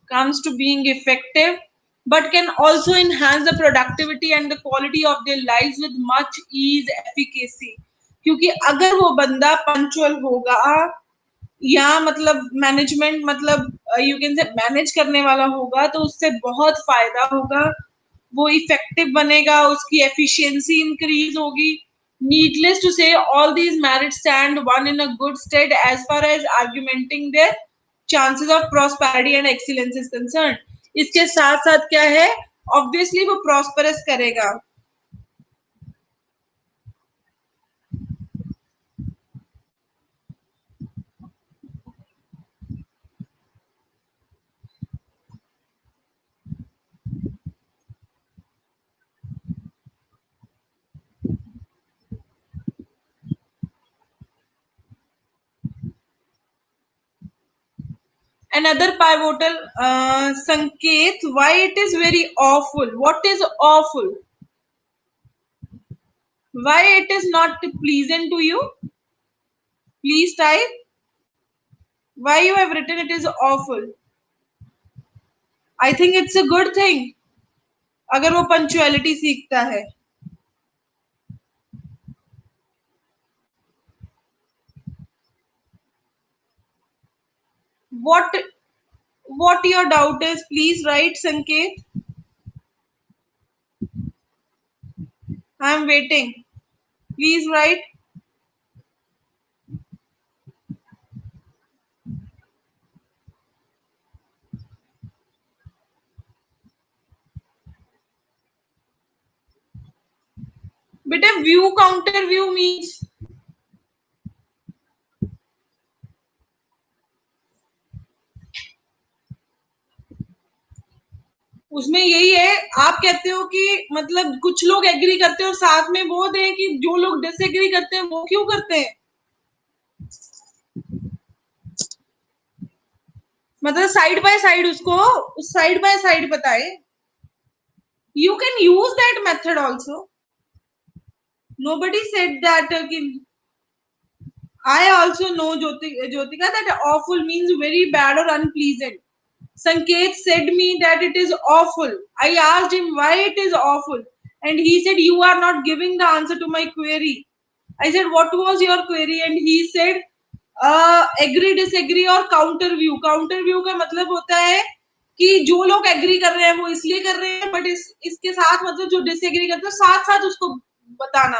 comes to being effective, but can also enhance the productivity and the quality of their lives with much ease, efficacy. क्योंकि अगर वो बंदा punctual होगा या मतलब management मतलब you can say manage करने वाला होगा तो उससे बहुत फायदा होगा, वो इफेक्टिव बनेगा, उसकी एफिशिएंसी इंक्रीज होगी. Needless to say all these merits stand one in a good state as far as argumenting their chances of prosperity and excellence is concern. इसके साथ साथ क्या है, ऑब्वियसली वो प्रॉस्परस करेगा. Another pivotal Sanket, why it is very awful. What is awful? Why it is not pleasant to you? Please type. Why you have written it is awful. I think it's a good thing. अगर वो punctuality सीखता है. What your doubt is, please write, Sanket. I am waiting. Please write. बेटा view counter view means उसमें यही है. आप कहते हो कि मतलब कुछ लोग एग्री करते हैं और साथ में वो दे कि जो लोग डिसएग्री करते हैं वो क्यों करते हैं. मतलब साइड बाय साइड उसको साइड बाय साइड बताए. You can use that method also. Nobody said that. I also know Jyotika that awful means very bad or unpleasant. Sanket said me that it is awful. I asked him why it is awful and he said you are not giving the answer to my query. I said what was your query and he said agree disagree और counter view. Counter view का मतलब होता है कि जो लोग agree कर रहे हैं वो इसलिए कर रहे हैं, बट इसके साथ मतलब जो डिसएग्री करते हैं साथ साथ उसको बताना.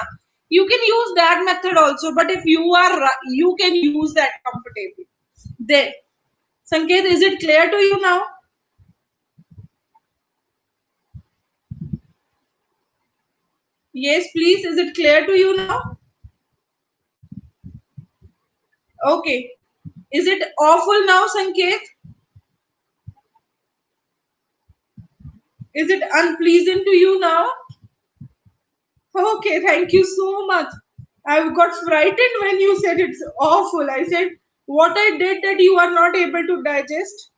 You can use that method also, but if you can use that comfortably. Then, Sanket, is it clear to you now? Yes, please. Is it clear to you now? Okay. Is it awful now, Sanket? Is it unpleasant to you now? Okay, thank you so much. I got frightened when you said it's awful. I said, what I did that you are not able to digest?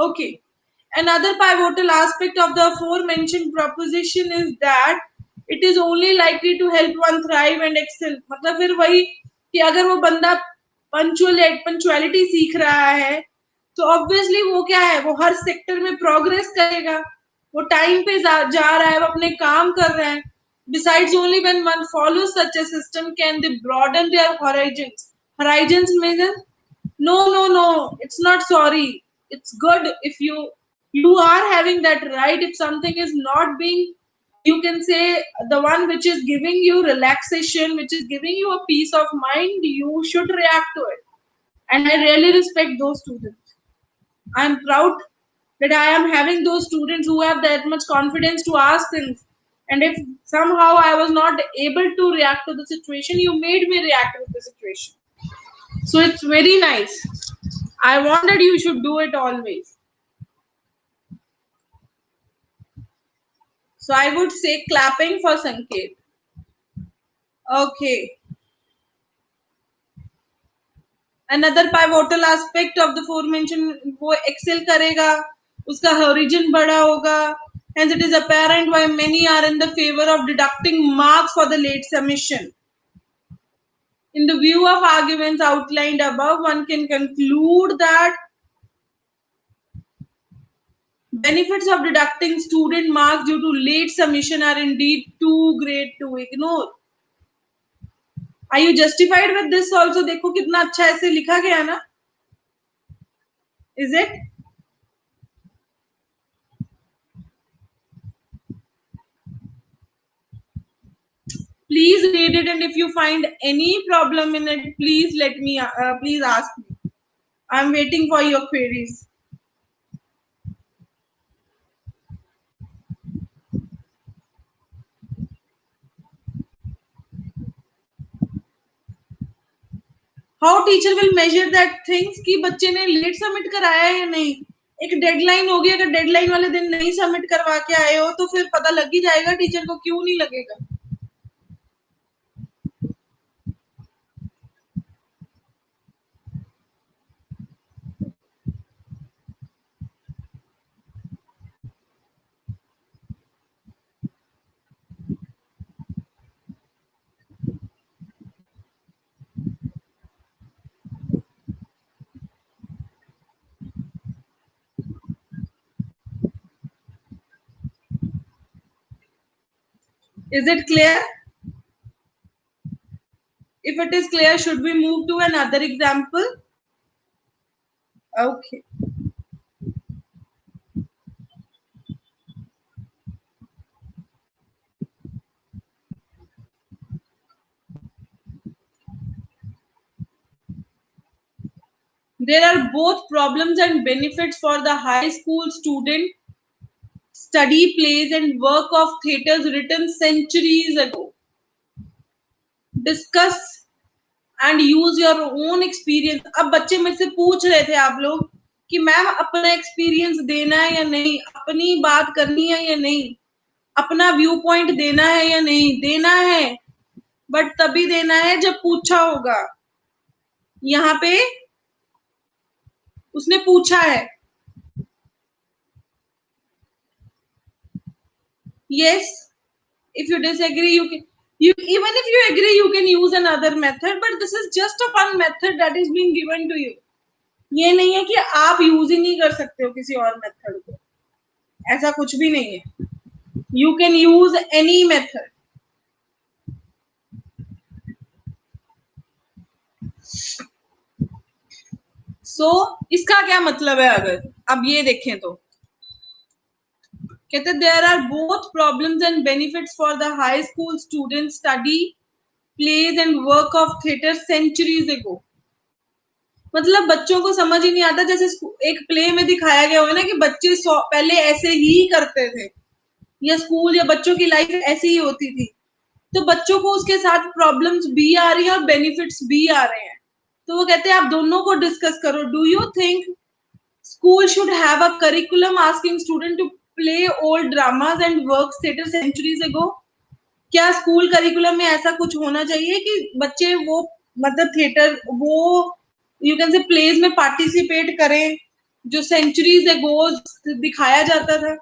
Okay. Another pivotal aspect of the aforementioned proposition is that it is only likely to help one thrive and excel. मतलब फिर वही कि अगर वो बंदा punctuality सीख रहा है तो ऑब्वियसली वो क्या है, वो हर सेक्टर में प्रोग्रेस करेगा, वो टाइम पे जा रहा है, वो अपने काम कर रहा है. Besides, only when one follows such a system can they broaden their horizons. Horizons means no, it's not sorry. It's good if you are having that right. If something is not being, you can say, the one which is giving you relaxation, which is giving you a peace of mind, you should react to it. And I really respect those students. I'm proud that I am having those students who have that much confidence to ask things. And if somehow I was not able to react to the situation, you made me react with the situation. So it's very nice. I wanted you should do it always. So I would say clapping for Sanket. Okay. Another pivotal aspect of the forementioned, वो excel करेगा, उसका horizon बड़ा होगा. Hence it is apparent why many are in the favor of deducting marks for the late submission. In the view of arguments outlined above, one can conclude that benefits of deducting student marks due to late submission are indeed too great to ignore. Are you justified with this also? देखो कितना अच्छा ऐसे लिखा गया ना. Is it? Please read it, and if you find any problem in it, please let me. Please ask me. I'm waiting for your queries. How teacher will measure that things कि बच्चे ने लेट सबमिट कराया है या नहीं. एक deadline होगी, अगर डेडलाइन वाले दिन नहीं सबमिट करवा के आए हो तो फिर पता लग ही जाएगा टीचर को, क्यों नहीं लगेगा. Is it clear? If it is clear, should we move to another example? Okay. There are both problems and benefits for the high school student. Study plays and work of theatres written centuries ago. Discuss and use your own experience. अब बच्चे मेरे से पूछ रहे थे आप लोग कि मैम अपना एक्सपीरियंस देना है या नहीं, अपनी बात करनी है या नहीं, अपना व्यू पॉइंट देना है या नहीं. देना है, बट तभी देना है जब पूछा होगा. यहाँ पे उसने पूछा है. Yes, if you disagree, you can. Even if you agree, you can use another method, but this is just a one method that is being given to you. ये नहीं है कि आप यूज ही नहीं कर सकते हो किसी और मेथड को, ऐसा कुछ भी नहीं है. You can use any method. So इसका क्या मतलब है, अगर अब ये देखें तो कहते there are both problems and benefits for the high school student study plays and work of theatre centuries ago. मतलब बच्चों को समझ ही नहीं आता, जैसे एक प्ले में दिखाया गया हो ना कि बच्चे पहले ऐसे ही करते थे, या स्कूल या बच्चों की लाइफ ऐसी ही होती थी, तो बच्चों को उसके साथ प्रॉब्लम्स भी आ रही है और बेनिफिट्स भी आ रहे हैं. तो वो कहते हैं आप दोनों को डिस्कस करो. Do you think school should have a curriculum asking student to play old dramas and work theatre centuries ago? क्या स्कूल करिकुलम में ऐसा कुछ होना चाहिए कि बच्चे वो मतलब थिएटर वो यू कैन से प्लेज में पार्टिसिपेट करें जो centuries ago दिखाया जाता था.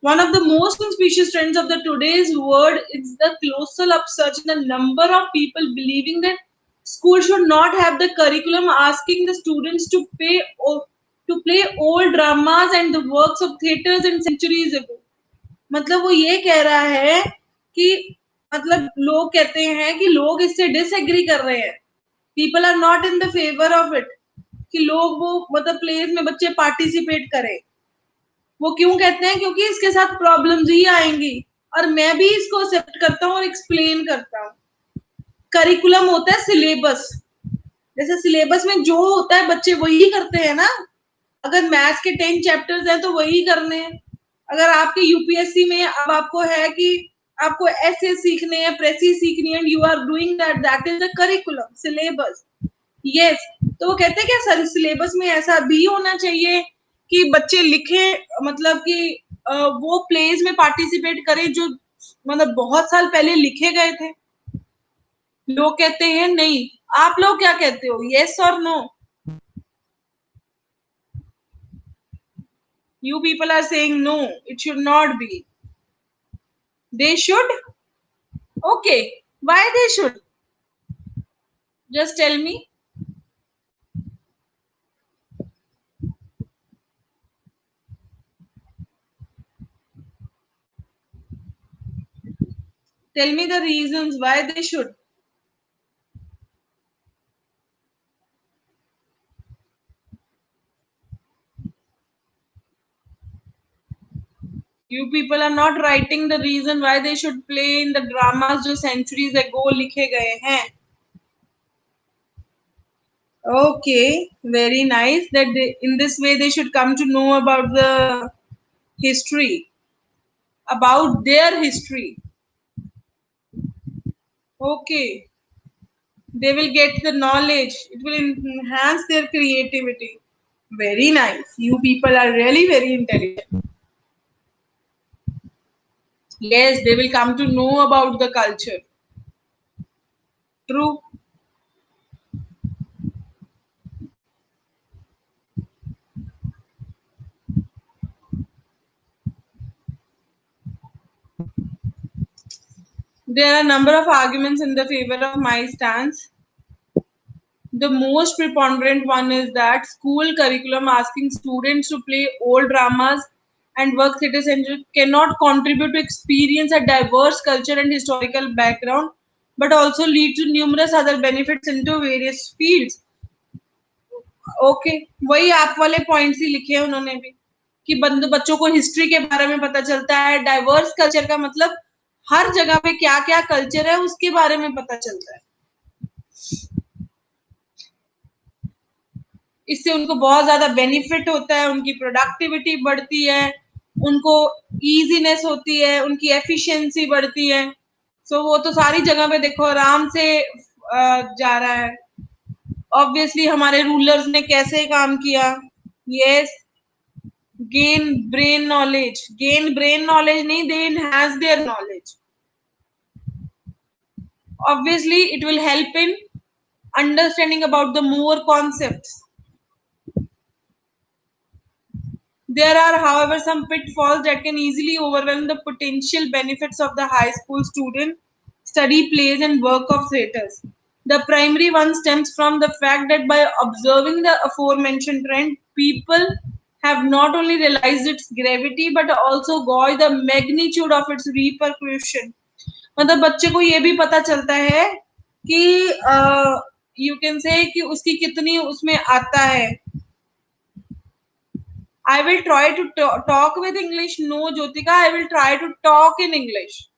One of the most conspicuous trends of the today's world is the colossal upsurge in the number of people believing that school should not have the curriculum, asking the students to play old dramas and the works of theaters and centuries ago. मतलब वो ये कह रहा है कि मतलब लोग कहते हैं कि लोग इससे डिसएग्री कर रहे हैं. People are not in the favor of it कि लोग वो मतलब प्लेस में बच्चे पार्टिसिपेट करें. वो क्यों कहते हैं? क्योंकि इसके साथ प्रॉब्लम्स ही आएंगी और मैं भी इसको एक्सेप्ट करता हूँ और एक्सप्लेन करता हूँ. करिकुलम होता है सिलेबस. जैसे सिलेबस में जो होता है बच्चे वही करते हैं ना. अगर मैथ्स के 10 चैप्टर्स हैं तो वही करने हैं. अगर आपके यूपीएससी में अब आपको है कि आपको ऐसे सीखने हैं, प्रेसी सीखनी है, you are doing that is the curriculum syllabus. Yes, तो वो कहते हैं क्या सिलेबस में ऐसा भी होना चाहिए कि बच्चे लिखे, मतलब कि वो प्लेस में पार्टिसिपेट करें जो मतलब बहुत साल पहले लिखे गए थे. लोग कहते हैं नहीं. आप लोग क्या कहते हो? यस और no? You people are saying no, it should not be. They should? Okay. Why they should? Just tell me. Tell me the reasons why they should. You people are not writing the reason why they should play in the dramas जो centuries ago लिखे गए हैं. Okay, very nice. That in this way they should come to know about the history, about their history. Okay, they will get the knowledge. It will enhance their creativity. Very nice. You people are really very intelligent. Yes, they will come to know about the culture. True. There are a number of arguments in the favor of my stance. The most preponderant one is that school curriculum asking students to play old dramas and work theatre centers cannot contribute to experience a diverse culture and historical background, but also lead to numerous other benefits into various fields. Okay, वही आप वाले points ही लिखे हैं उन्होंने भी कि बच्चों को हिस्ट्री के बारे में पता चलता है. डाइवर्स कल्चर का मतलब हर जगह पे क्या क्या कल्चर है उसके बारे में पता चलता है. इससे उनको बहुत ज्यादा बेनिफिट होता है, उनकी प्रोडक्टिविटी बढ़ती है, उनको इजीनेस होती है, उनकी एफिशिएंसी बढ़ती है. सो वो तो सारी जगह पे देखो आराम से जा रहा है. ऑब्वियसली हमारे रूलर्स ने कैसे काम किया. Yes, gain brain knowledge. Gain brain knowledge nahi, they enhance their knowledge. Obviously it will help in understanding about the more concepts. There are however some pitfalls that can easily overwhelm the potential benefits of the high school student study plays and work of theatres. The primary one stems from the fact that by observing the aforementioned trend, people have not only realized its gravity but also gauged the magnitude of its repercussion. मतलब बच्चे को ये भी पता चलता है कि you can say कि उसकी कितनी उसमें आता है. I will try to talk with English. No, Jyotika, I will try to talk in English.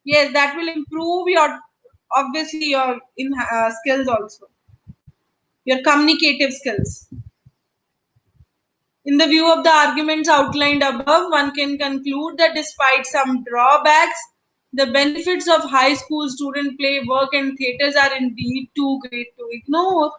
Yes, that will improve your, obviously, your skills also, your communicative skills. In the view of the arguments outlined above, one can conclude that despite some drawbacks, the benefits of high school student play, work and theatres are indeed too great to ignore.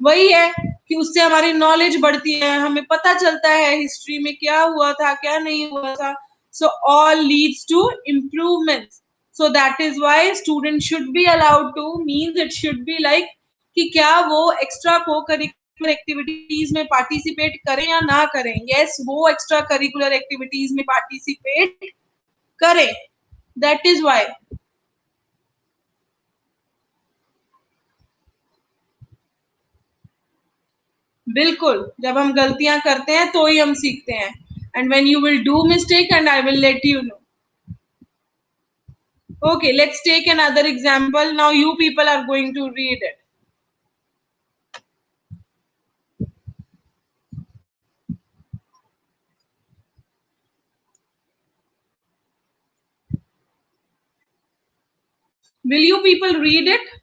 वही है कि उससे हमारी knowledge बढ़ती है, हमें पता चलता है हिस्ट्री में क्या हुआ था क्या नहीं हुआ था. So all leads to improvements. So that is why student should be allowed to, means it should be like कि क्या वो एक्स्ट्रा को एक्टिविटीज में पार्टिसिपेट करें या ना करें, यस वो एक्स्ट्रा करिकुलर एक्टिविटीज में पार्टिसिपेट करें। दैट इज वाई बिल्कुल, जब हम गलतियां करते हैं तो ही हम सीखते हैं। And when you will do mistake and I will let you know. Okay, let's take another example. Now you people are going to read it. Will you people read it?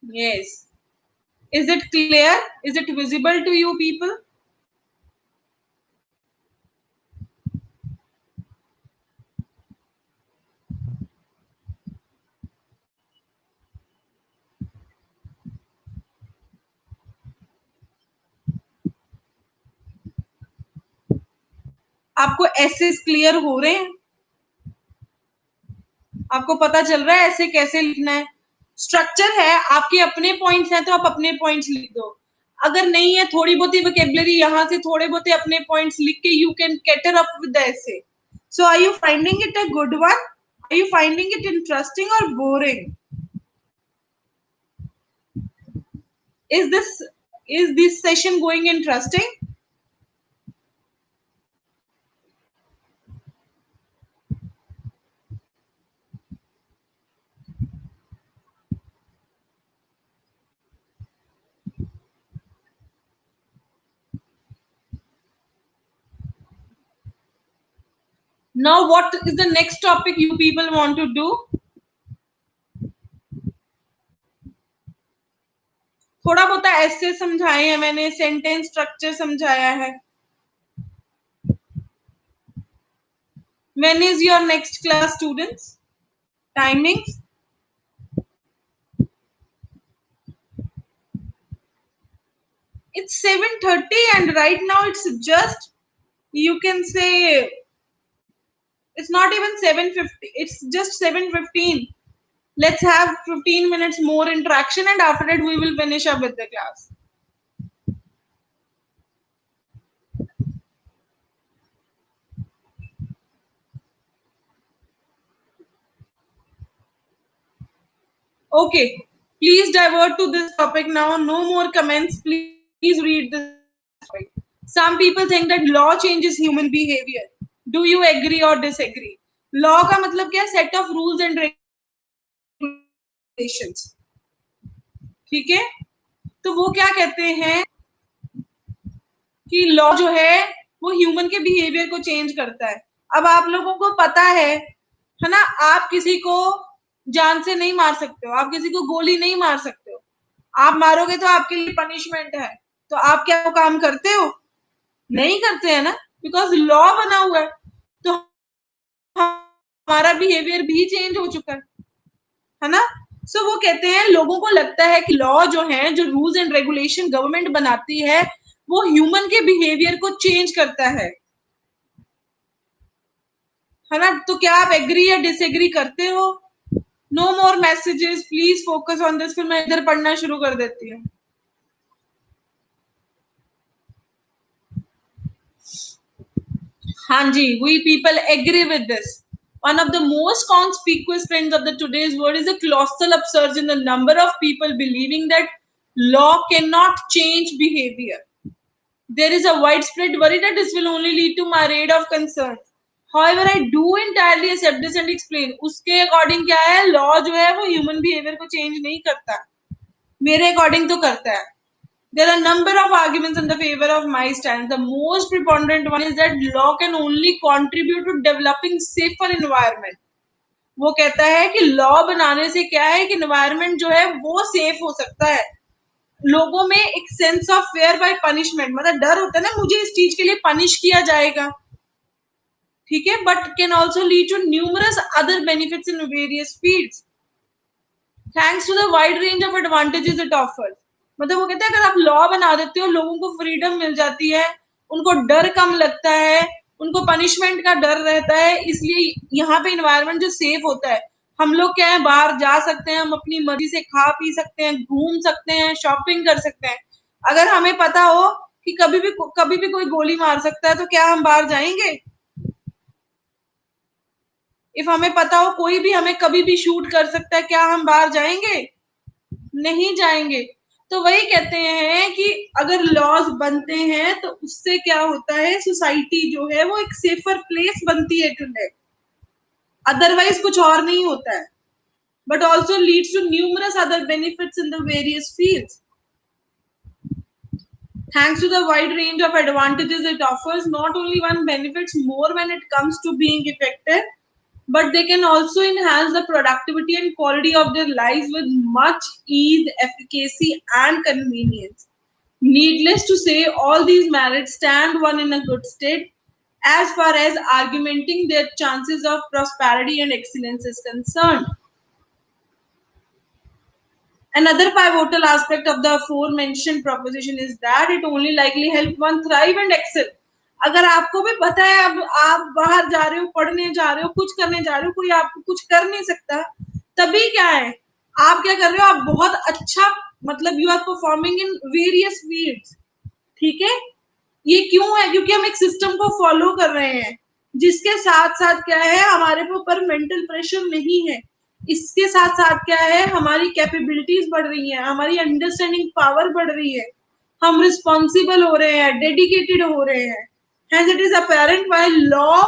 Yes. Is it clear? Is it visible to you people? आपको assess clear हो रहे हैं? आपको पता चल रहा है ऐसे कैसे लिखना है? स्ट्रक्चर है, आपके अपने पॉइंट्स हैं तो आप अपने पॉइंट्स लिख दो। अगर नहीं है, थोड़ी बहुत वोकैबुलरी यहाँ से थोड़े बहुत अपने पॉइंट्स लिख के you can cater up with the essay. So are you finding it a good one? Are you finding it interesting और boring? Is this session going interesting? Now what is the next topic you people want to do? थोड़ा बहुत ऐसे समझाए हैं मैंने, sentence structure समझाया है। When is your next class, students? Timings? It's 7:30 and right now it's just, you can say, it's not even 7:50. It's just 7:15. Let's have 15 minutes more interaction and after that we will finish up with the class. Okay, please divert to this topic now. No more comments. Please read this topic. Some people think that law changes human behavior. Do you agree or disagree? Law का मतलब क्या? Set of rules and regulations. ठीक है? तो वो क्या कहते हैं कि लॉ जो है वो ह्यूमन के बिहेवियर को चेंज करता है। अब आप लोगों को पता है ना, आप किसी को जान से नहीं मार सकते हो, आप किसी को गोली नहीं मार सकते हो। आप मारोगे तो आपके लिए पनिशमेंट है, तो आप क्या वो काम करते हो? नहीं करते हैं ना, बिकॉज लॉ बना हुआ है। तो हमारा बिहेवियर भी चेंज हो चुका है ना। सो वो कहते हैं लोगों को लगता है कि लॉ जो है, जो रूल्स एंड रेगुलेशन गवर्नमेंट बनाती है, वो ह्यूमन के बिहेवियर को चेंज करता है ना। तो क्या आप एग्री या डिसएग्री करते हो? No more messages, please focus on this. फिर मैं इधर पढ़ना शुरू कर देती हूँ। हाँ जी, we people agree with this. One of the most conspicuous trends of the today's world is a colossal upsurge in the number of people believing that law cannot change behavior. There is a widespread worry that this will only lead to myriad of concerns. However, I do entirely accept this and explain. उसके according क्या है, law जो है वो human behaviour को change नहीं करता, मेरे अकॉर्डिंग तो करता है। There are a number of arguments in the favor of my stance. The most preponderant one is that law can only contribute to developing safer environment. वो कहता है कि लॉ बनाने से क्या है कि environment जो है वो सेफ हो सकता है। लोगों में एक sense of fear by punishment, मतलब डर होता है ना, मुझे इस चीज के लिए पनिश किया जाएगा, ठीक है, but can also lead to numerous other benefits in various fields thanks to the wide range of advantages it offers. मतलब वो कहते हैं अगर आप लॉ बना देते हो, लोगों को फ्रीडम मिल जाती है, उनको डर कम लगता है, उनको पनिशमेंट का डर रहता है, इसलिए यहाँ पे इन्वायरमेंट जो सेफ होता है, हम लोग क्या है बाहर जा सकते हैं, हम अपनी मर्जी से खा पी सकते हैं, घूम सकते हैं, शॉपिंग कर सकते हैं। अगर हमें पता हो कि कभी भी कोई गोली मार सकता है तो क्या हम बाहर जाएंगे? इफ हमें पता हो कोई भी हमें कभी भी शूट कर सकता है, क्या हम बाहर जाएंगे? नहीं जाएंगे। तो वही कहते हैं कि अगर लॉज बनते हैं तो उससे क्या होता है, सोसाइटी जो है वो एक सेफर प्लेस बनती है टुडे, अदरवाइज कुछ और नहीं होता है। But also leads to numerous other benefits in the various fields. Thanks to the wide range of advantages it offers, not only one benefits more when it comes to being effective, but they can also enhance the productivity and quality of their lives with much ease, efficacy, and convenience. Needless to say, all these merits stand one in a good state as far as argumenting their chances of prosperity and excellence is concerned. Another pivotal aspect of the aforementioned proposition is that it only likely help one thrive and excel. अगर आपको भी पता है अब आप बाहर जा रहे हो, पढ़ने जा रहे हो, कुछ करने जा रहे हो, कोई आपको कुछ कर नहीं सकता, तभी क्या है आप क्या कर रहे हो, आप बहुत अच्छा मतलब you are performing in various fields. ठीक है, ये क्यों है? क्योंकि हम एक सिस्टम को फॉलो कर रहे हैं जिसके साथ साथ क्या है हमारे ऊपर मेंटल प्रेशर नहीं है। इसके साथ साथ क्या है हमारी कैपेबिलिटीज बढ़ रही है, हमारी अंडरस्टैंडिंग पावर बढ़ रही है, हम रिस्पॉन्सिबल हो रहे हैं, डेडिकेटेड हो रहे हैं। Hence it is apparent why law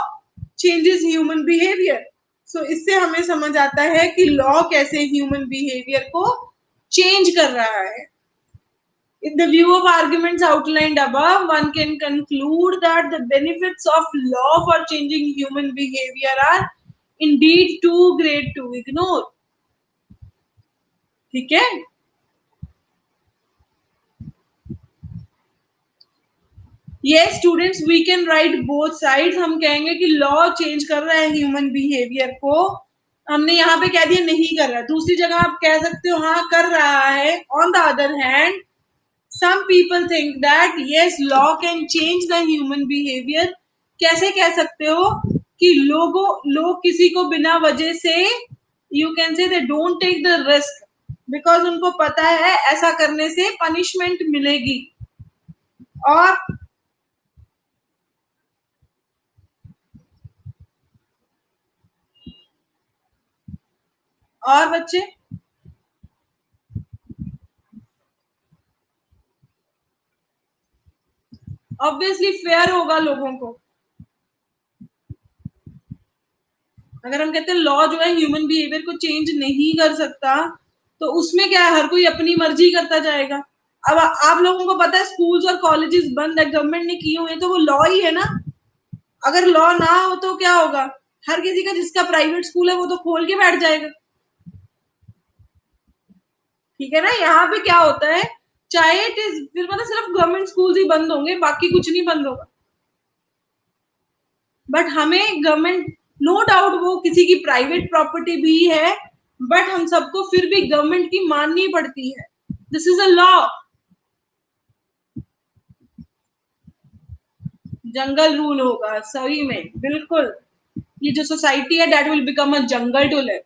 changes human behavior. So इससे हमें समझ आता है कि लॉ कैसे ह्यूमन बिहेवियर को चेंज कर रहा है। In the view of arguments outlined above, one can conclude that the benefits of law for changing human behavior are indeed too great to ignore. ठीक है? Yes, students, we can write both sides. हम कहेंगे कि law change कर रहा है human behaviour को, हमने यहाँ पे कह दिया नहीं कर रहा, दूसरी जगह आप कह सकते हो हाँ कर रहा है। On the other hand, some people think that yes, law can change the human behavior. कैसे कह सकते हो कि लोग किसी को बिना वजह से you can say they don't take the risk because उनको पता है ऐसा करने से पनिशमेंट मिलेगी। और बच्चे ऑब्वियसली फेयर होगा लोगों को। अगर हम कहते हैं लॉ जो है ह्यूमन बिहेवियर को चेंज नहीं कर सकता, तो उसमें क्या है हर कोई अपनी मर्जी करता जाएगा। अब आप लोगों को पता है स्कूल्स और कॉलेजेस बंद है, गवर्नमेंट ने किए हुए, तो वो लॉ ही है ना। अगर लॉ ना हो तो क्या होगा, हर किसी का जिसका प्राइवेट स्कूल है वो तो खोल के बैठ जाएगा। ठीक है ना, यहाँ पे क्या होता है, चाहे इट इज फिर मतलब सिर्फ गवर्नमेंट स्कूल ही बंद होंगे, बाकी कुछ नहीं बंद होगा। बट हमें गवर्नमेंट, नो डाउट वो किसी की प्राइवेट प्रॉपर्टी भी है, बट हम सबको फिर भी गवर्नमेंट की माननी पड़ती है। This is a law. जंगल रूल होगा, सही में बिल्कुल। ये जो सोसाइटी है that will become a jungle to live.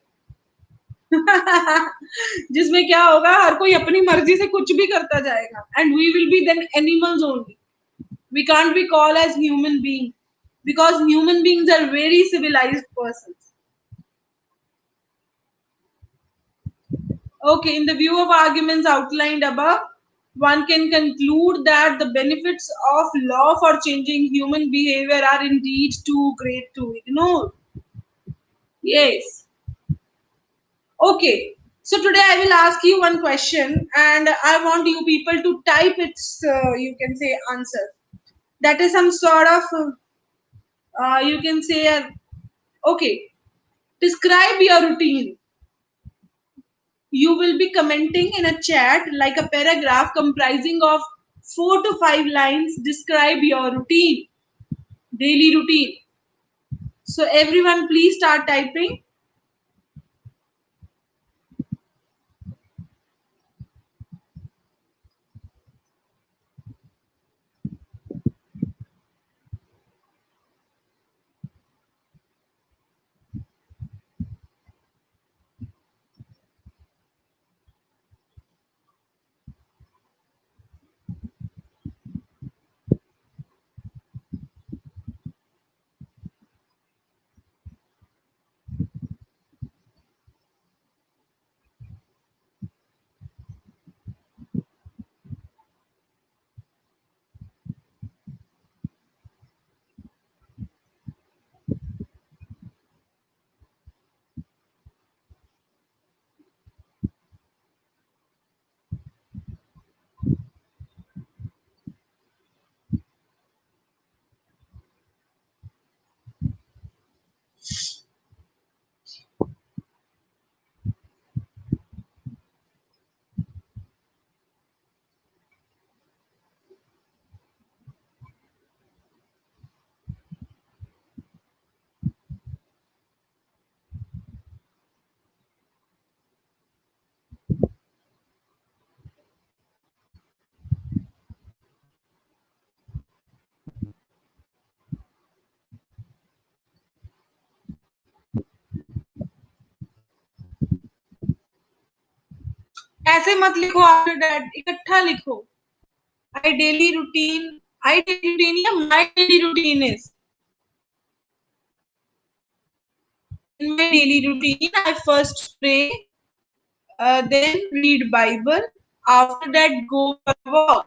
जिसमें क्या होगा हर कोई अपनी मर्जी से कुछ भी करता जाएगा, and we will be then animals only. We can't be called as human beings because human beings are very civilized persons. Okay, in the view of arguments outlined above, one can conclude that the benefits of law for changing human behavior are indeed too great to ignore. Yes. Okay. So today I will ask you one question, and I want you people to type its, you can say, answer. That is some sort of, you can say, okay. Describe your routine. You will be commenting in a chat like a paragraph comprising of 4 to 5 lines. Describe your routine, daily routine. So everyone please start typing. ऐसे मत लिखो after that, इकट्ठा लिखो। आई daily routine, आई daily routine या my daily routine is, in my daily routine I first pray, then read Bible, after that go for a walk.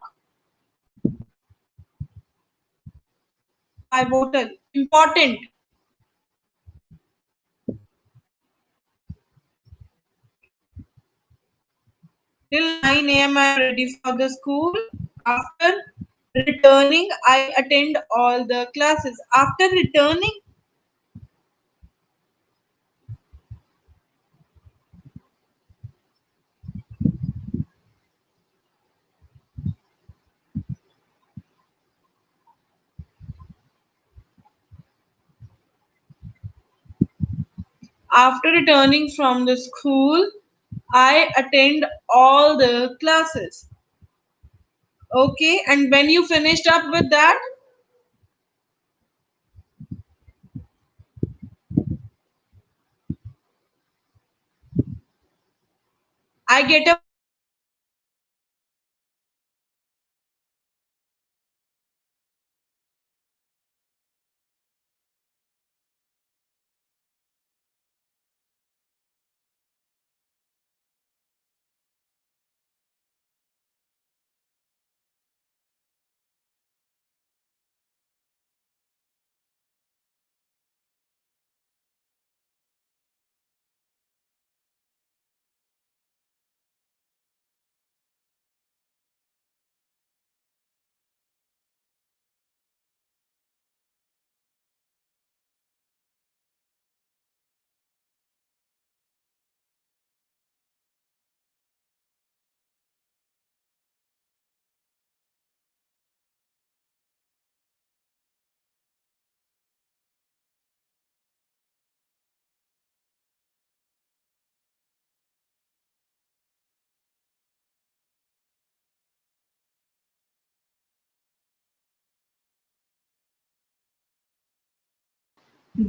Pivotal, important. Till 9 a.m. I am ready for the school. After returning, I attend all the classes. After returning, after returning from the school, I attend all the classes. Okay, and when you finished up with that, I get up.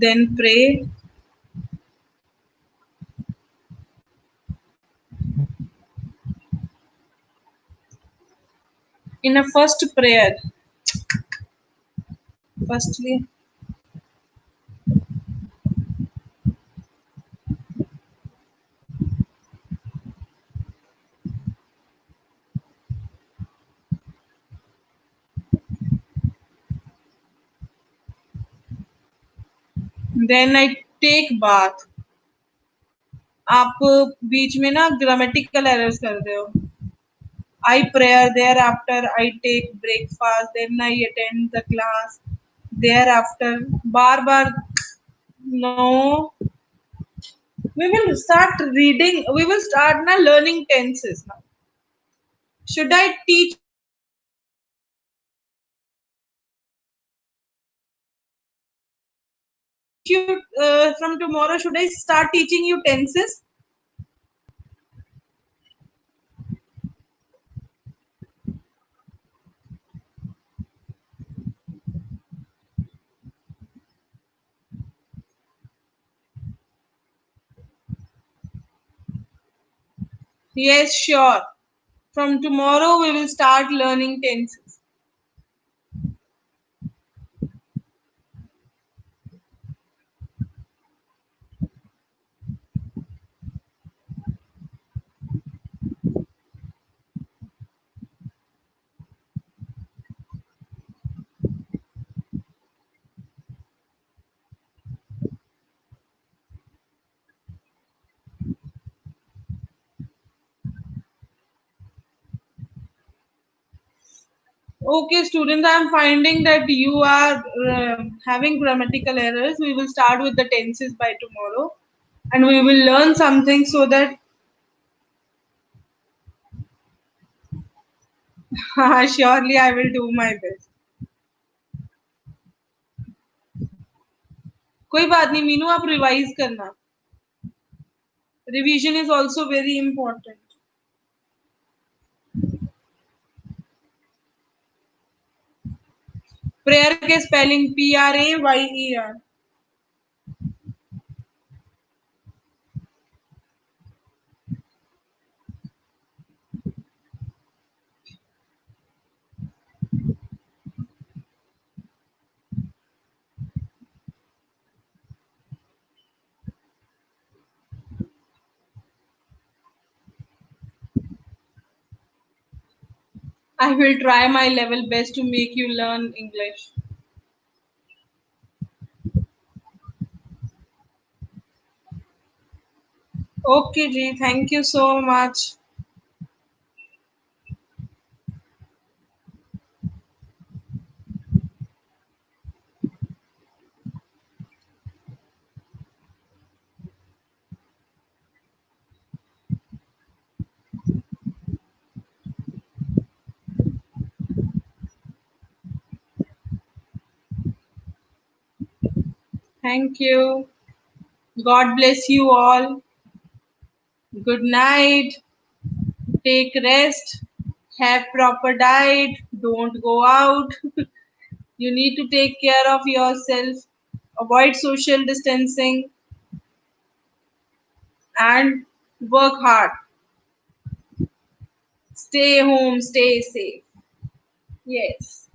Then pray. In a first prayer, firstly, then I take bath. आप बीच में ना grammatical errors कर रहे हो. I pray, thereafter I take breakfast, then I attend the class. Thereafter, bar bar, no. We will start reading. We will start now learning tenses now. Should I teach you from tomorrow? Should I start teaching you tenses? Yes, sure. From tomorrow we will start learning tenses. Okay, students, I am finding that you are having grammatical errors. We will start with the tenses by tomorrow and we will learn something so that surely I will do my best. कोई बात नहीं मीनू, आप revise करना. Revision is also very important. Prayer के spelling PRAYER. I will try my level best to make you learn English. Okay, Ji. Thank you so much. Thank you. God bless you all. Good night. Take rest. Have proper diet. Don't go out. You need to take care of yourself. Avoid social distancing and work hard. Stay home. Stay safe. Yes.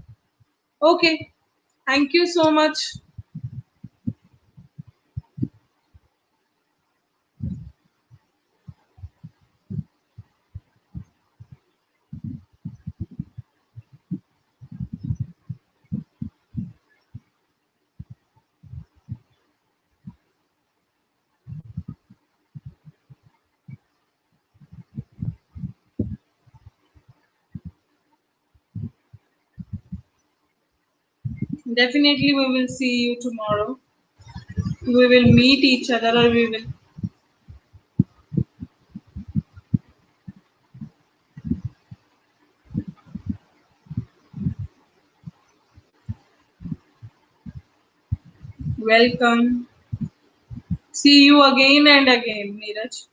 Okay. Thank you so much. Definitely, we will see you tomorrow. We will meet each other, or we will. Welcome. See you again and again, Neeraj.